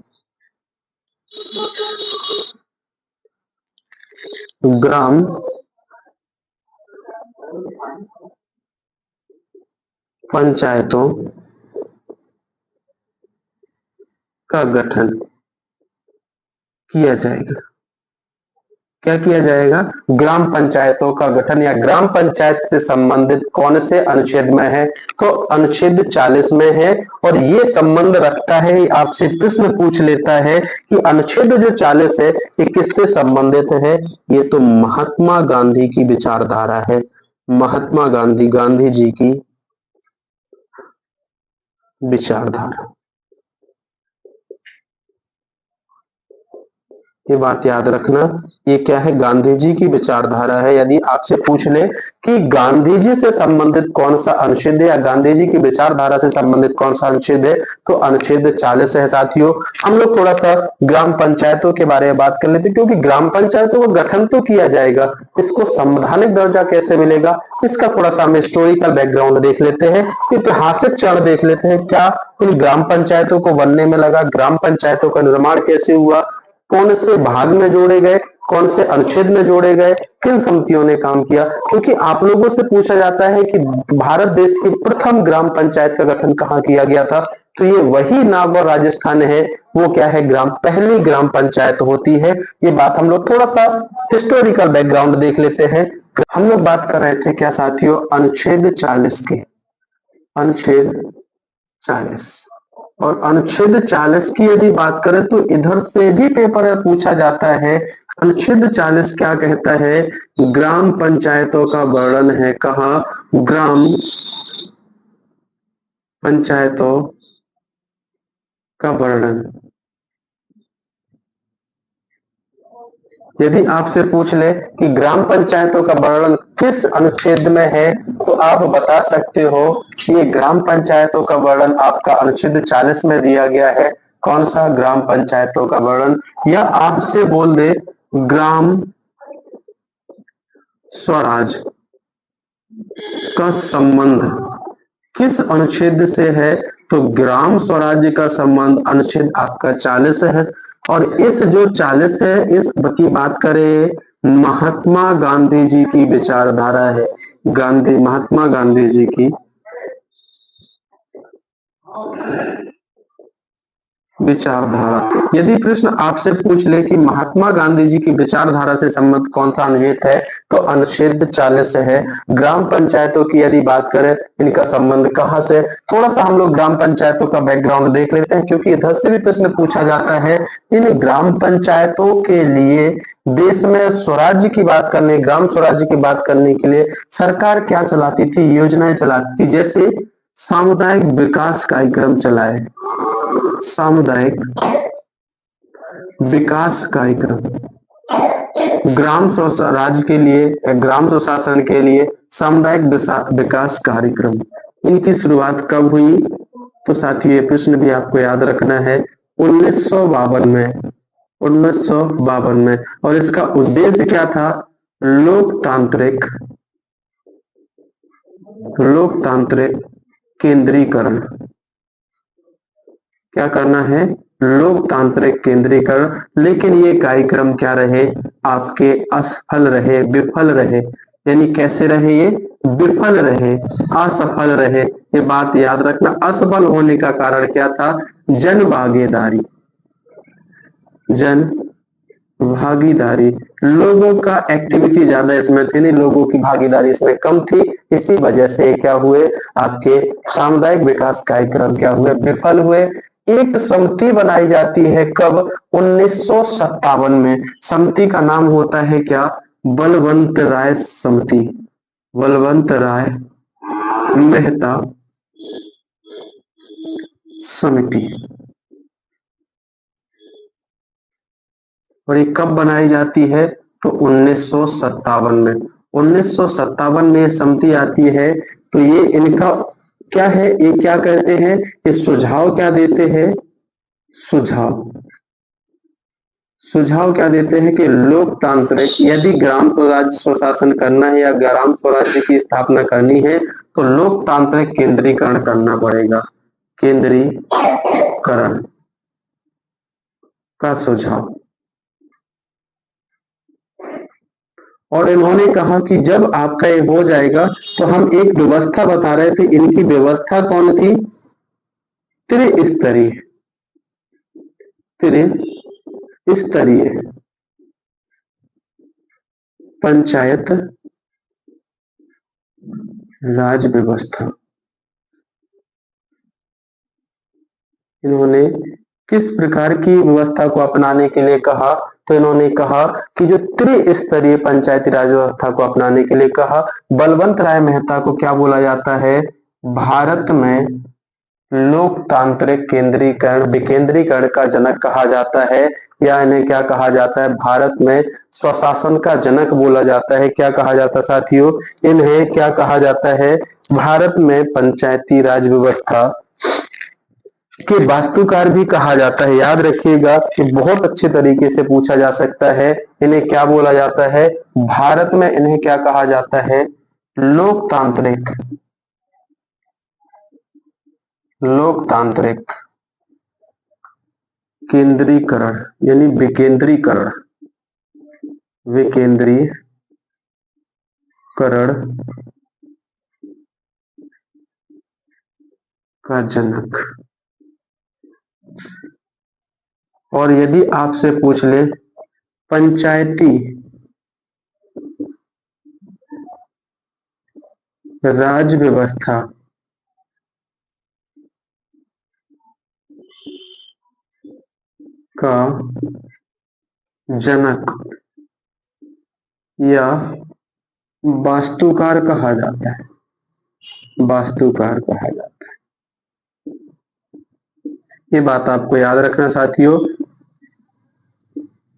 ग्राम पंचायतों का गठन किया जाएगा। क्या किया जाएगा? ग्राम पंचायतों का गठन या ग्राम पंचायत से संबंधित कौन से अनुच्छेद में है? तो अनुच्छेद 40 में है। और ये संबंध रखता है, आपसे प्रश्न पूछ लेता है कि अनुच्छेद जो 40 है ये किससे संबंधित है? ये तो महात्मा गांधी की विचारधारा है। महात्मा गांधी, गांधी जी की विचारधारा, ये बात याद रखना। ये क्या है? गांधी जी की विचारधारा है। यदि आपसे पूछ ले कि गांधी जी से संबंधित कौन सा अनुच्छेद है या गांधी जी की विचारधारा से संबंधित कौन सा अनुच्छेद है, तो अनुच्छेद 40 है साथियों। हम लोग थोड़ा सा ग्राम पंचायतों के बारे में बात कर लेते हैं, क्योंकि ग्राम पंचायतों का गठन तो किया जाएगा, इसको संवैधानिक दर्जा कैसे मिलेगा, इसका थोड़ा सा हम हिस्टोरिकल बैकग्राउंड देख लेते हैं, ऐतिहासिक क्षण देख लेते हैं। क्या इन ग्राम पंचायतों को बनने में लगा? ग्राम पंचायतों का निर्माण कैसे हुआ? कौन से भाग में जोड़े गए? कौन से अनुच्छेद में जोड़े गए? किन समितियों ने काम किया? क्योंकि आप लोगों से पूछा जाता है कि भारत देश की प्रथम ग्राम पंचायत का गठन कहाँ किया गया था, तो ये वही नागौर राजस्थान है। वो क्या है? पहली ग्राम पंचायत होती है। ये बात हम लोग थोड़ा सा हिस्टोरिकल बैकग्राउंड देख लेते हैं। हम लोग बात कर रहे थे क्या साथियों? अनुच्छेद 40 की। अनुच्छेद 40, और अनुच्छेद 40 की यदि बात करें तो इधर से भी पेपर में पूछा जाता है। अनुच्छेद 40 क्या कहता है? ग्राम पंचायतों का वर्णन है। कहा? ग्राम पंचायतों का वर्णन। यदि आपसे पूछ ले कि ग्राम पंचायतों का वर्णन किस अनुच्छेद में है, तो आप बता सकते हो कि ये ग्राम पंचायतों का वर्णन आपका अनुच्छेद 40 में दिया गया है। कौन सा? ग्राम पंचायतों का वर्णन। या आपसे बोल दे ग्राम स्वराज का संबंध किस अनुच्छेद से है, तो ग्राम स्वराज्य का संबंध अनुच्छेद आपका 40 है। और इस जो 40 है, इस की बात करें, महात्मा गांधी जी की विचारधारा है। महात्मा गांधी जी की विचारधारा। यदि प्रश्न आपसे पूछ ले कि महात्मा गांधी जी की विचारधारा से संबंधित कौन सा अनुच्छेद है, तो अनुच्छेद 40 है। ग्राम पंचायतों की यदि बात करें, इनका संबंध कहां से? थोड़ा सा हम लोग ग्राम पंचायतों का बैकग्राउंड देख लेते हैं, क्योंकि इधर से भी प्रश्न पूछा जाता है। इन ग्राम पंचायतों के लिए देश में स्वराज्य की बात करने, ग्राम स्वराज्य की बात करने के लिए सरकार क्या चलाती थी? योजनाएं चलाती थी, जैसे सामुदायिक विकास कार्यक्रम चलाए। सामुदायिक विकास कार्यक्रम, ग्राम स्वराज के लिए, ग्राम स्वशासन के लिए सामुदायिक विकास कार्यक्रम, इनकी शुरुआत कब हुई? तो साथियों, ये प्रश्न भी आपको याद रखना है। 1952 में। 1952 में। और इसका उद्देश्य क्या था? लोकतांत्रिक लोकतांत्रिक केंद्रीकरण। क्या करना है? लोकतांत्रिक केंद्रीकरण। लेकिन ये कार्यक्रम क्या रहे? आपके असफल रहे, विफल रहे। यानी कैसे रहे? ये विफल रहे, असफल रहे। ये बात याद रखना। असफल होने का कारण क्या था? जन भागीदारी। जन भागीदारी, लोगों का एक्टिविटी ज्यादा इसमें थी नहीं, लोगों की भागीदारी इसमें कम थी। इसी वजह से क्या हुए? आपके सामुदायिक विकास कार्यक्रम क्या हुए? विफल हुए। एक समिति बनाई जाती है कब? 1957 में। समिति का नाम होता है क्या? बलवंत राय समिति। बलवंत राय मेहता समिति। और ये कब बनाई जाती है? तो 1957 में। 1957 में ये समिति आती है। तो ये इनका क्या है? ये क्या कहते हैं? ये सुझाव क्या देते हैं? सुझाव सुझाव क्या देते हैं कि लोकतांत्रिक, यदि ग्राम स्वराज स्वशासन करना है या ग्राम स्वराज्य की स्थापना करनी है, तो लोकतांत्रिक केंद्रीकरण करना पड़ेगा। केंद्रीकरण का सुझाव। और इन्होंने कहा कि जब आपका ये हो जाएगा, तो हम एक व्यवस्था बता रहे थे। इनकी व्यवस्था कौन थी? त्रिस्तरीय। त्रिस्तरीय पंचायत राज व्यवस्था। इन्होंने किस प्रकार की व्यवस्था को अपनाने के लिए कहा? तो इन्होंने कहा कि जो त्रिस्तरीय पंचायती राज व्यवस्था को अपनाने के लिए कहा। बलवंत राय मेहता को क्या बोला जाता है? भारत में लोकतांत्रिक केंद्रीकरण विकेंद्रीकरण का जनक कहा जाता है, या इन्हें क्या कहा जाता है? भारत में स्वशासन का जनक बोला जाता है। क्या कहा जाता है साथियों? इन्हें क्या कहा जाता है? भारत में पंचायती राज व्यवस्था के वास्तुकार भी कहा जाता है। याद रखिएगा कि बहुत अच्छे तरीके से पूछा जा सकता है। इन्हें क्या बोला जाता है? भारत में इन्हें क्या कहा जाता है? लोकतांत्रिक लोकतांत्रिक केंद्रीकरण यानी विकेंद्रीकरण विकेंद्रीकरण का जनक। और यदि आपसे पूछ ले पंचायती राज व्यवस्था का जनक या वास्तुकार कहा जाता है, वास्तुकार कहा जाता है। ये बात आपको याद रखना साथियों।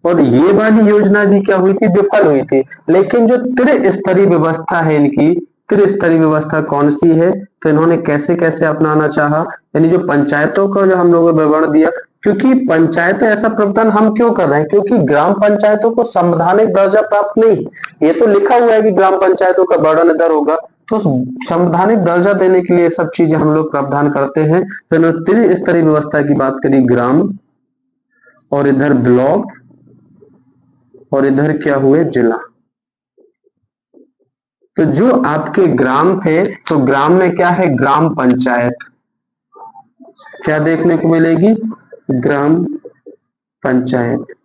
और ये वाली योजना भी क्या हुई थी? विफल हुई थी। लेकिन जो त्रिस्तरीय व्यवस्था है इनकी, त्रिस्तरीय व्यवस्था कौन सी है? तो इन्होंने कैसे कैसे अपनाना चाहा, यानी जो पंचायतों का जो हम लोगों को विवरण दिया। क्योंकि पंचायत ऐसा प्रावधान हम क्यों कर रहे हैं? क्योंकि ग्राम पंचायतों को संवैधानिक दर्जा प्राप्त नहीं। ये तो लिखा हुआ है कि ग्राम पंचायतों का वर्णन इधर होगा, तो संवैधानिक दर्जा देने के लिए सब चीजें हम लोग प्रावधान करते हैं। तो इन्होंने त्रिस्तरीय व्यवस्था की बात करी, ग्राम, और इधर ब्लॉक, और इधर क्या हुए? जिला। तो जो आपके ग्राम थे, तो ग्राम में क्या है? ग्राम पंचायत। क्या देखने को मिलेगी? ग्राम पंचायत।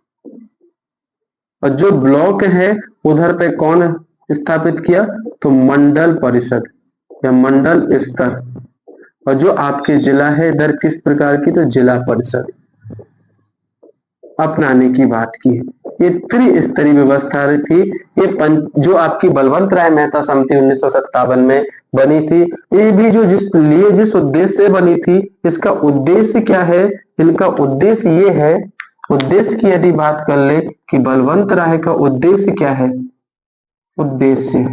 और जो ब्लॉक है उधर पे कौन स्थापित किया? तो मंडल परिषद या मंडल स्तर। और जो आपके जिला है इधर किस प्रकार की? तो जिला परिषद अपनाने की बात की है। ये त्रिस्तरीय व्यवस्था थी। ये जो आपकी बलवंत राय मेहता समिति 1957 में बनी थी, ये भी जो जिस उद्देश्य से बनी थी, इसका उद्देश्य क्या है? इनका उद्देश्य ये है, उद्देश्य की यदि बात कर ले कि बलवंत राय का उद्देश्य क्या है? उद्देश्य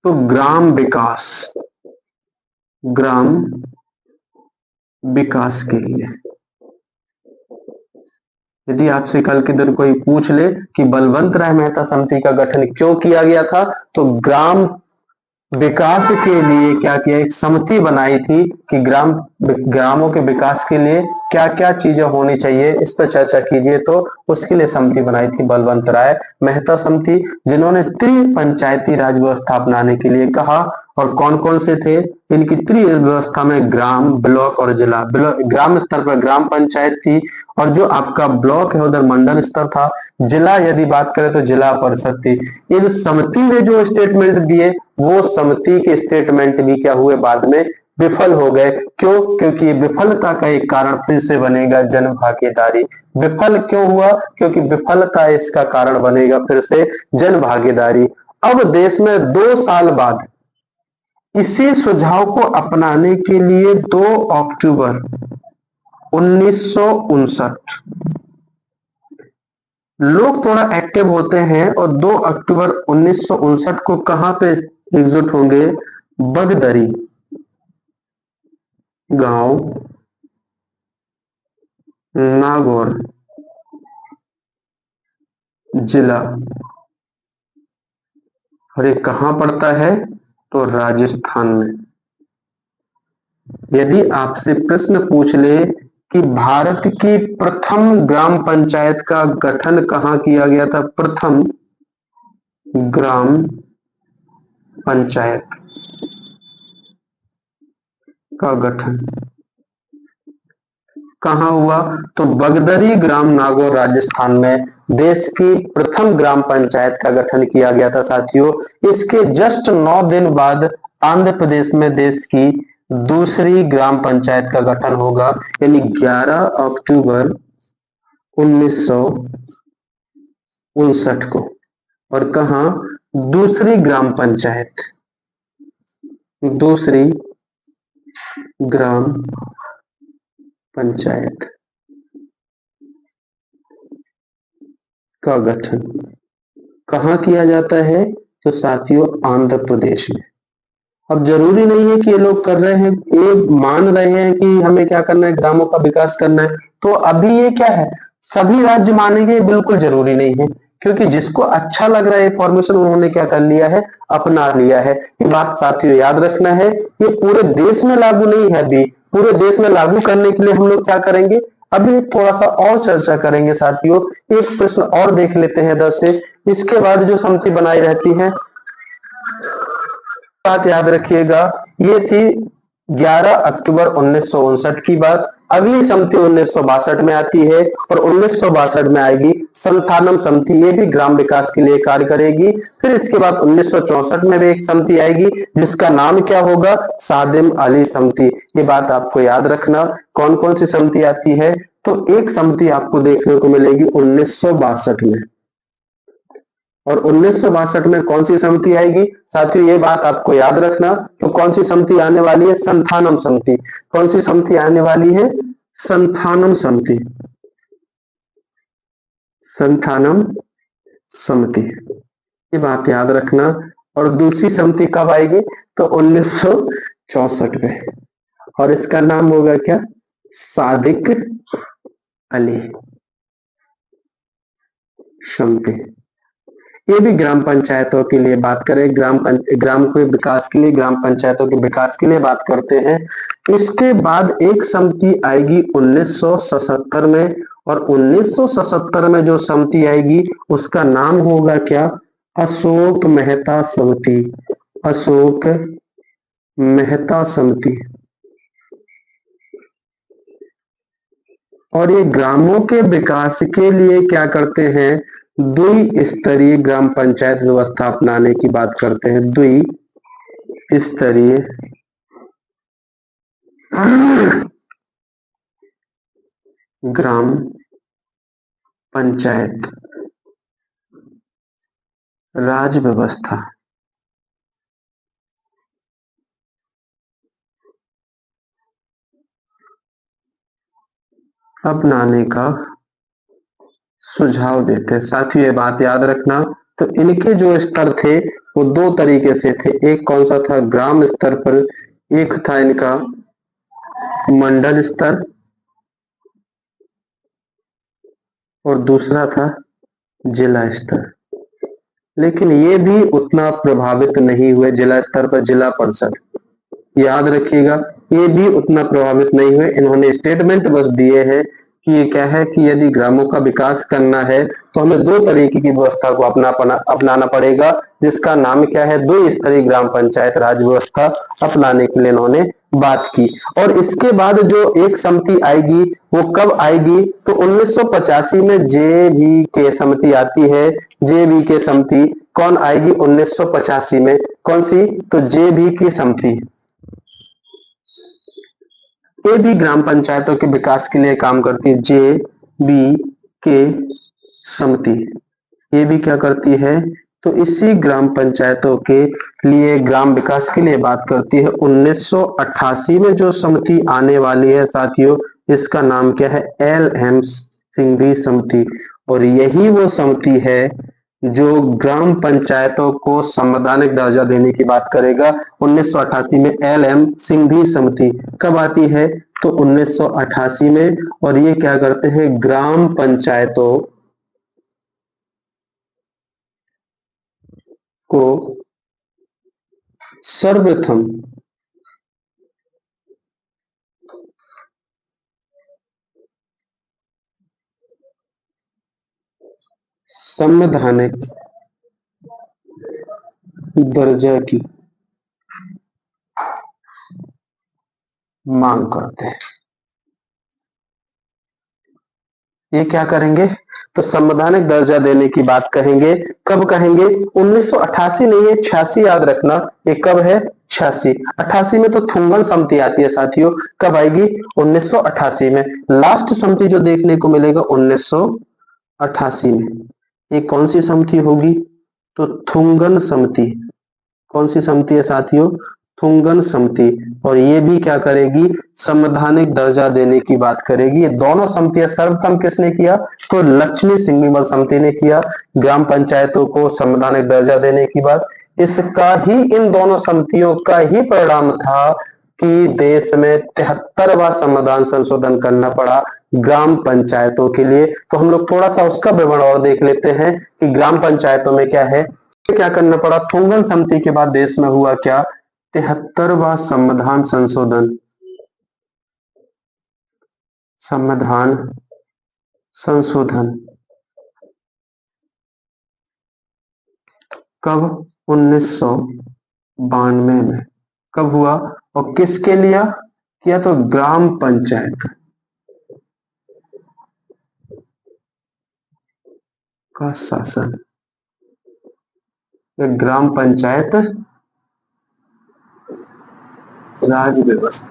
तो ग्राम विकास, ग्राम विकास के लिए। यदि आपसे कल के दिन कोई पूछ ले कि बलवंत राय मेहता समिति का गठन क्यों किया गया था, तो ग्राम विकास के लिए क्या किया? एक समिति बनाई थी कि ग्रामों के विकास के लिए क्या क्या चीजें होनी चाहिए, इस पर चर्चा कीजिए। तो उसके लिए समिति बनाई थी बलवंत राय मेहता समिति, जिन्होंने त्रिपंचायती राज व्यवस्था अपनाने के लिए कहा। और कौन कौन से थे इनकी व्यवस्था में? ग्राम, ब्लॉक और जिला। ग्राम स्तर पर ग्राम पंचायत थी, और जो आपका ब्लॉक है उधर मंडल स्तर था। जिला यदि बात करें तो जिला परिषद थी। इन समिति ने जो स्टेटमेंट दिए, वो समिति के स्टेटमेंट भी क्या हुए? बाद में विफल हो गए। क्यों? क्योंकि विफलता का एक कारण फिर से बनेगा जन भागीदारी। विफल क्यों हुआ? क्योंकि विफलता इसका कारण बनेगा फिर से जन भागीदारी। अब देश में 2 साल बाद इसी सुझाव को अपनाने के लिए 2 अक्टूबर 1959 लोग थोड़ा एक्टिव होते हैं, और 2 अक्टूबर 1959 को कहां पे एकजुट होंगे? बगदरी गांव, नागौर जिला। और ये कहां पड़ता है? तो राजस्थान में। यदि आपसे प्रश्न पूछ ले कि भारत की प्रथम ग्राम पंचायत का गठन कहां किया गया था? प्रथम ग्राम पंचायत का गठन कहाँ हुआ? तो बगदरी ग्राम नागौर राजस्थान में देश की प्रथम ग्राम पंचायत का गठन किया गया था साथियों। इसके जस्ट 9 दिन बाद आंध्र प्रदेश में देश की दूसरी ग्राम पंचायत का गठन होगा, यानी 11 अक्टूबर 1959 को। और कहा? दूसरी ग्राम पंचायत, दूसरी ग्राम पंचायत का गठन कहाँ किया जाता है? तो साथियों आंध्र प्रदेश में। अब जरूरी नहीं है कि ये लोग कर रहे हैं, ये मान रहे हैं कि हमें क्या करना है, ग्रामों का विकास करना है, तो अभी ये क्या है, सभी राज्य मानेंगे बिल्कुल जरूरी नहीं है, क्योंकि जिसको अच्छा लग रहा है फॉर्मेशन उन्होंने क्या कर लिया है, अपना लिया है। ये बात साथियों याद रखना है, ये पूरे देश में लागू नहीं है। अभी पूरे देश में लागू करने के लिए हम लोग क्या करेंगे, अभी थोड़ा सा और चर्चा करेंगे साथियों। एक प्रश्न और देख लेते हैं 10 से, इसके बाद जो समिति बनाई रहती है, बात याद रखिएगा, ये थी 11 अक्टूबर 1959 की बात। अगली समिति 1962 में आती है और 1962 में आएगी संथानम समिति, ये भी ग्राम विकास के लिए कार्य करेगी। फिर इसके बाद 1964 में भी एक समिति आएगी जिसका नाम क्या होगा, सादिम अली समिति। ये बात आपको याद रखना। कौन कौन सी समिति आती है? तो एक समिति आपको देखने को मिलेगी 1962 में, और 1962 में कौन सी समिति आएगी साथियों, ये बात आपको याद रखना। तो कौन सी समिति आने वाली है? संथानम समिति। कौन सी समिति आने वाली है? संथानम समिति, संथानम समिति, ये बात याद रखना। और दूसरी समिति कब आएगी? तो 1964 में, और इसका नाम होगा क्या? सादिक अली समिति। ये भी ग्राम पंचायतों के लिए बात करें, ग्राम के विकास के लिए, ग्राम पंचायतों के विकास के लिए बात करते हैं। इसके बाद एक समिति आएगी 1977 में, और 1977 में जो समिति आएगी उसका नाम होगा क्या? अशोक मेहता समिति, अशोक मेहता समिति। और ये ग्रामों के विकास के लिए क्या करते हैं? द्विस्तरीय ग्राम पंचायत व्यवस्था अपनाने की बात करते हैं, द्विस्तरीय ग्राम पंचायत राज व्यवस्था अपनाने का सुझाव देते हैं। साथ ही ये बात याद रखना, तो इनके जो स्तर थे वो दो तरीके से थे। एक कौन सा था? ग्राम स्तर पर, एक था इनका मंडल स्तर, और दूसरा था जिला स्तर। लेकिन ये भी उतना प्रभावित नहीं हुए। जिला स्तर पर जिला परिषद, याद रखिएगा, ये भी उतना प्रभावित नहीं हुए। इन्होंने स्टेटमेंट बस दिए हैं कि ये क्या है कि यदि ग्रामों का विकास करना है तो हमें दो तरीके की व्यवस्था को अपनाना पड़ेगा, जिसका नाम क्या है? दो स्तरीय ग्राम पंचायत राज व्यवस्था अपनाने के लिए इन्होंने बात की। और इसके बाद जो एक समिति आएगी वो कब आएगी? तो 1985 में जेबी के समिति आती है। जेबी के समिति कौन आएगी 1985 में? कौन सी? तो जेबी की समिति। ये भी ग्राम पंचायतों के विकास के लिए काम करती है। जे बी के समिति, ये भी क्या करती है? तो इसी ग्राम पंचायतों के लिए, ग्राम विकास के लिए बात करती है। 1988 में जो समिति आने वाली है साथियों, इसका नाम क्या है? एल एम सिंघवी समिति। और यही वो समिति है जो ग्राम पंचायतों को संवैधानिक दर्जा देने की बात करेगा। 1988 में एल एम सिंघवी समिति कब आती है? तो 1988 में। और ये क्या करते हैं? ग्राम पंचायतों को सर्वप्रथम संवैधानिक दर्जा की मांग करते हैं। ये क्या करेंगे, तो संवैधानिक दर्जा देने की बात कहेंगे। कब कहेंगे, 1988 नहीं है, 86 याद रखना। ये कब है, 86। 88 में तो थुंगन समिति आती है साथियों, कब आएगी, 1988 में। लास्ट समिति जो देखने को मिलेगा 1988 में, ये कौन सी समिति होगी, तो थुंगन समिति। कौन सी समिति है साथियों, थुंगन समिति। और ये भी क्या करेगी, संवैधानिक दर्जा देने की बात करेगी। ये दोनों समितियां सर्वप्रथम किसने किया, तो लक्ष्मी सिंघीबल समिति ने किया ग्राम पंचायतों को संवैधानिक दर्जा देने की बात। इसका ही, इन दोनों समितियों का ही परिणाम था कि देश में 73वां संविधान संशोधन करना पड़ा ग्राम पंचायतों के लिए। तो हम लोग थोड़ा सा उसका विवरण और देख लेते हैं कि ग्राम पंचायतों में क्या है, क्या करना पड़ा। थुंगन समिति के बाद देश में हुआ क्या, 73वां संविधान संशोधन, संविधान संशोधन कब, 1992 में। कब हुआ और किसके लिए किया, तो ग्राम पंचायत का शासन, ग्राम पंचायत राज व्यवस्था,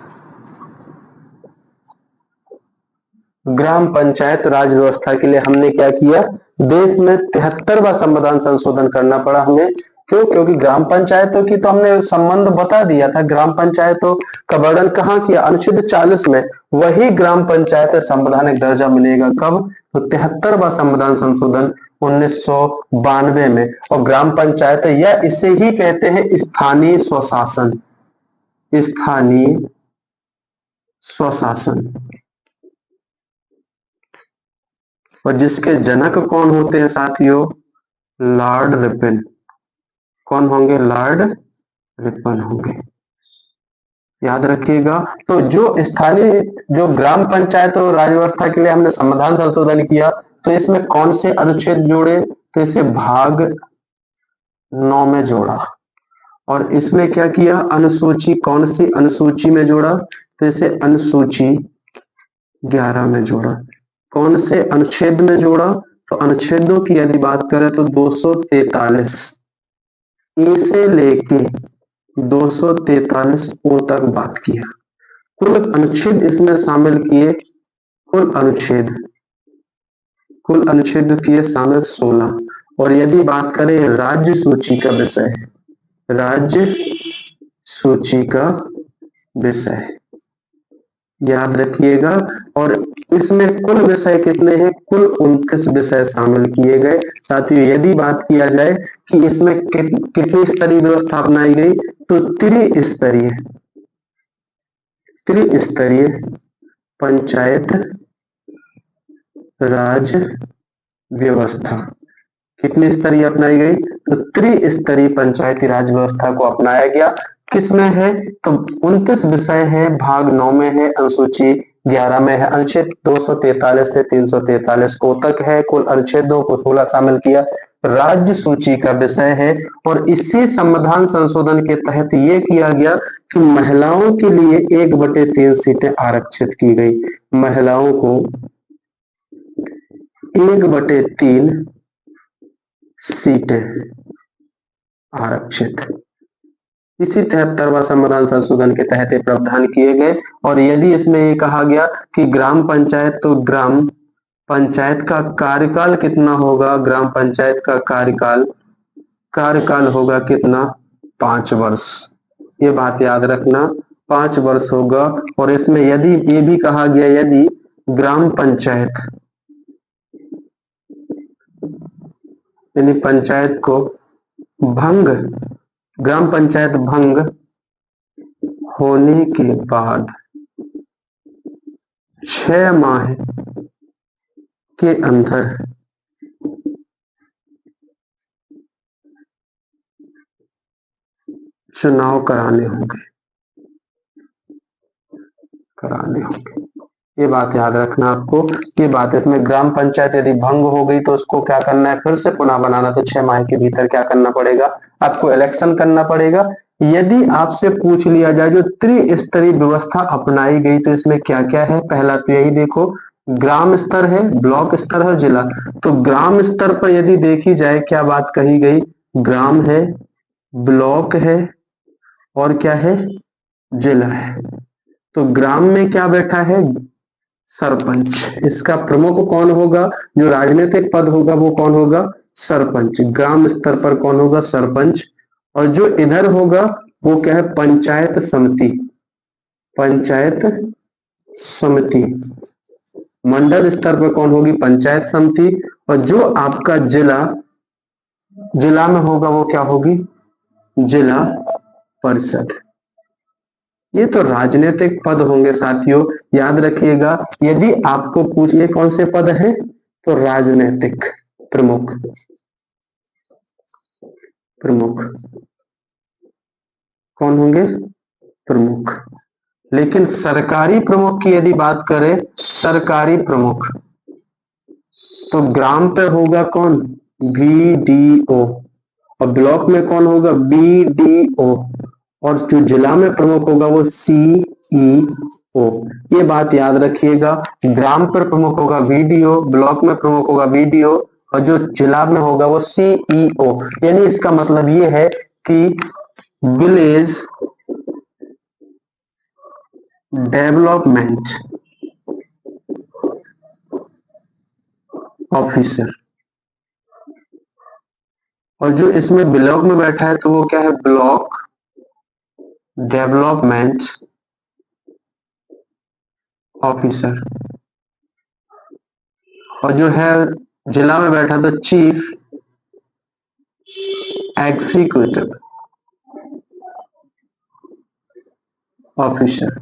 ग्राम पंचायत राज व्यवस्था के लिए हमने क्या किया, देश में 73वां संविधान संशोधन करना पड़ा हमें। क्यों, क्योंकि ग्राम पंचायतों की तो हमने संबंध बता दिया था। ग्राम पंचायतों का वर्णन कहाँ किया, अनुच्छेद 40 में। वही ग्राम पंचायत संवैधानिक दर्जा मिलेगा कब, तो 73वां संविधान संशोधन 1992 में। और ग्राम पंचायत या इसे ही कहते हैं स्थानीय स्वशासन, स्थानीय स्वशासन। और जिसके जनक कौन होते हैं साथियों, लॉर्ड रिपन। कौन होंगे, लॉर्ड रिपन होंगे, याद रखिएगा। तो जो स्थानीय, जो ग्राम पंचायत और राज्य व्यवस्था के लिए हमने संविधान संशोधन किया, तो इसमें कौन से अनुच्छेद जोड़े, तो इसे भाग 9 में जोड़ा। और इसमें क्या किया, अनुसूची, कौन सी अनुसूची में जोड़ा, तो इसे अनुसूची 11 में जोड़ा। कौन से अनुच्छेद में जोड़ा, तो अनुच्छेदों की यदि बात करें तो 243 ए से लेके 243 ओ तक बात किया। कुल अनुच्छेद इसमें शामिल किए, कुल अनुच्छेद किए शामिल 16। और यदि बात करें राज्य सूची का विषय, राज्य सूची का विषय याद रखिएगा। और इसमें कुल विषय कितने हैं, कुल 29 विषय शामिल किए गए। साथियों यदि बात किया जाए कि इसमें कितनी स्तरीय व्यवस्था अपनाई गई, तो त्रिस्तरीय पंचायत राज व्यवस्था। कितनी स्तरीय अपनाई गई, तो त्रिस्तरीय पंचायती राज व्यवस्था को अपनाया गया। किसमें है, तो 29 विषय है, भाग 9 में है, अनुसूची 11 में है। अनुच्छेद 243 से 343 को तक है, कुल अनुच्छेदों को 16 शामिल किया। राज्य सूची का विषय है। और इसी संविधान संशोधन के तहत ये किया गया कि महिलाओं के लिए 1/3 सीटें आरक्षित की गई। महिलाओं को 1/3 सीटें आरक्षित इसी 73वां संविधान संशोधन के तहत प्रावधान किए गए। और यदि इसमें ये कहा गया कि ग्राम पंचायत, तो ग्राम पंचायत का कार्यकाल कितना होगा, ग्राम पंचायत का कार्यकाल होगा कितना, 5 वर्ष। ये बात याद रखना, 5 वर्ष होगा। और इसमें यदि ये भी कहा गया, यदि ग्राम पंचायत यानी पंचायत को भंग, ग्राम पंचायत भंग होने के बाद 6 माह के अंदर चुनाव कराने होंगे। ये बात याद रखना आपको। ये बात इसमें ग्राम पंचायत यदि भंग हो गई तो उसको क्या करना है, फिर से पुनः बनाना। तो 6 माह के भीतर क्या करना पड़ेगा, आपको इलेक्शन करना पड़ेगा। यदि आपसे पूछ लिया जाए जो त्रिस्तरीय व्यवस्था अपनाई गई, तो इसमें क्या क्या है, पहला तो यही देखो ग्राम स्तर है, ब्लॉक स्तर है, जिला। तो ग्राम स्तर पर यदि देखी जाए क्या बात कही गई, ग्राम है, ब्लॉक है और क्या है, जिला है। तो ग्राम में क्या बैठा है, सरपंच। इसका प्रमुख कौन होगा, जो राजनीतिक पद होगा वो कौन होगा, सरपंच। ग्राम स्तर पर कौन होगा, सरपंच। और जो इधर होगा वो क्या है, पंचायत समिति। पंचायत समिति। मंडल स्तर पर कौन होगी, पंचायत समिति। और जो आपका जिला, जिला में होगा वो क्या होगी, जिला परिषद। ये तो राजनीतिक पद होंगे साथियों, याद रखिएगा। यदि आपको पूछिए कौन से पद हैं, तो राजनीतिक प्रमुख, प्रमुख कौन होंगे, प्रमुख। लेकिन सरकारी प्रमुख की यदि बात करें, सरकारी प्रमुख, तो ग्राम पे होगा कौन, बीडीओ। और ब्लॉक में कौन होगा, बीडीओ। और जो जिला में प्रमुख होगा वो सीईओ। ये बात याद रखिएगा। ग्राम पर प्रमुख होगा बीडीओ, ब्लॉक में प्रमुख होगा बीडीओ और जो जिला में होगा वो सीईओ। यानी इसका मतलब ये है कि विलेज डेवलपमेंट ऑफिसर। और जो इसमें ब्लॉक में बैठा है तो वो क्या है, ब्लॉक डेवलपमेंट ऑफिसर। और जो है जिला में बैठा तो चीफ एग्जीक्यूटिव ऑफिसर।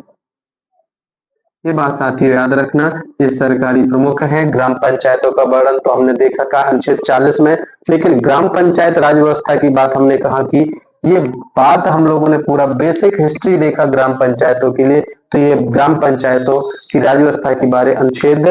ये बात साथियों याद रखना, ये सरकारी प्रमुख हैं। ग्राम पंचायतों का वर्णन तो हमने देखा का अनुच्छेद 40 में। लेकिन ग्राम पंचायत राज व्यवस्था की बात हमने कहा कि ये बात हम लोगों ने पूरा बेसिक हिस्ट्री देखा ग्राम पंचायतों के लिए। तो ये ग्राम पंचायतों की राज व्यवस्था के बारे अनुच्छेद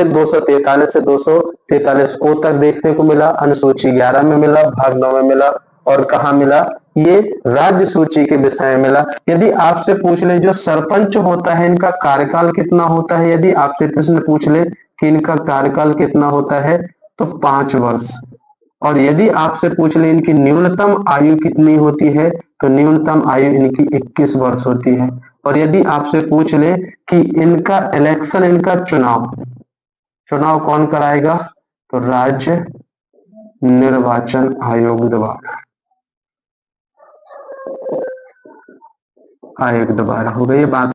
243 से 243 ओ तक देखने को मिला, अनुसूची 11 में मिला, भाग 9 में मिला और कहा मिला, ये राज्य सूची के विषय में मिला। यदि आपसे पूछ ले जो सरपंच होता है इनका कार्यकाल कितना होता है, यदि आपसे प्रश्न पूछ ले कि इनका कार्यकाल कितना होता है, तो 5 वर्ष। और यदि आपसे पूछ ले इनकी न्यूनतम आयु कितनी होती है, तो न्यूनतम आयु इनकी 21 वर्ष होती है। और यदि आपसे पूछ ले कि इनका इलेक्शन, इनका चुनाव, चुनाव कौन कराएगा, तो राज्य निर्वाचन आयोग द्वारा, आयोग द्वारा होगा। ये बात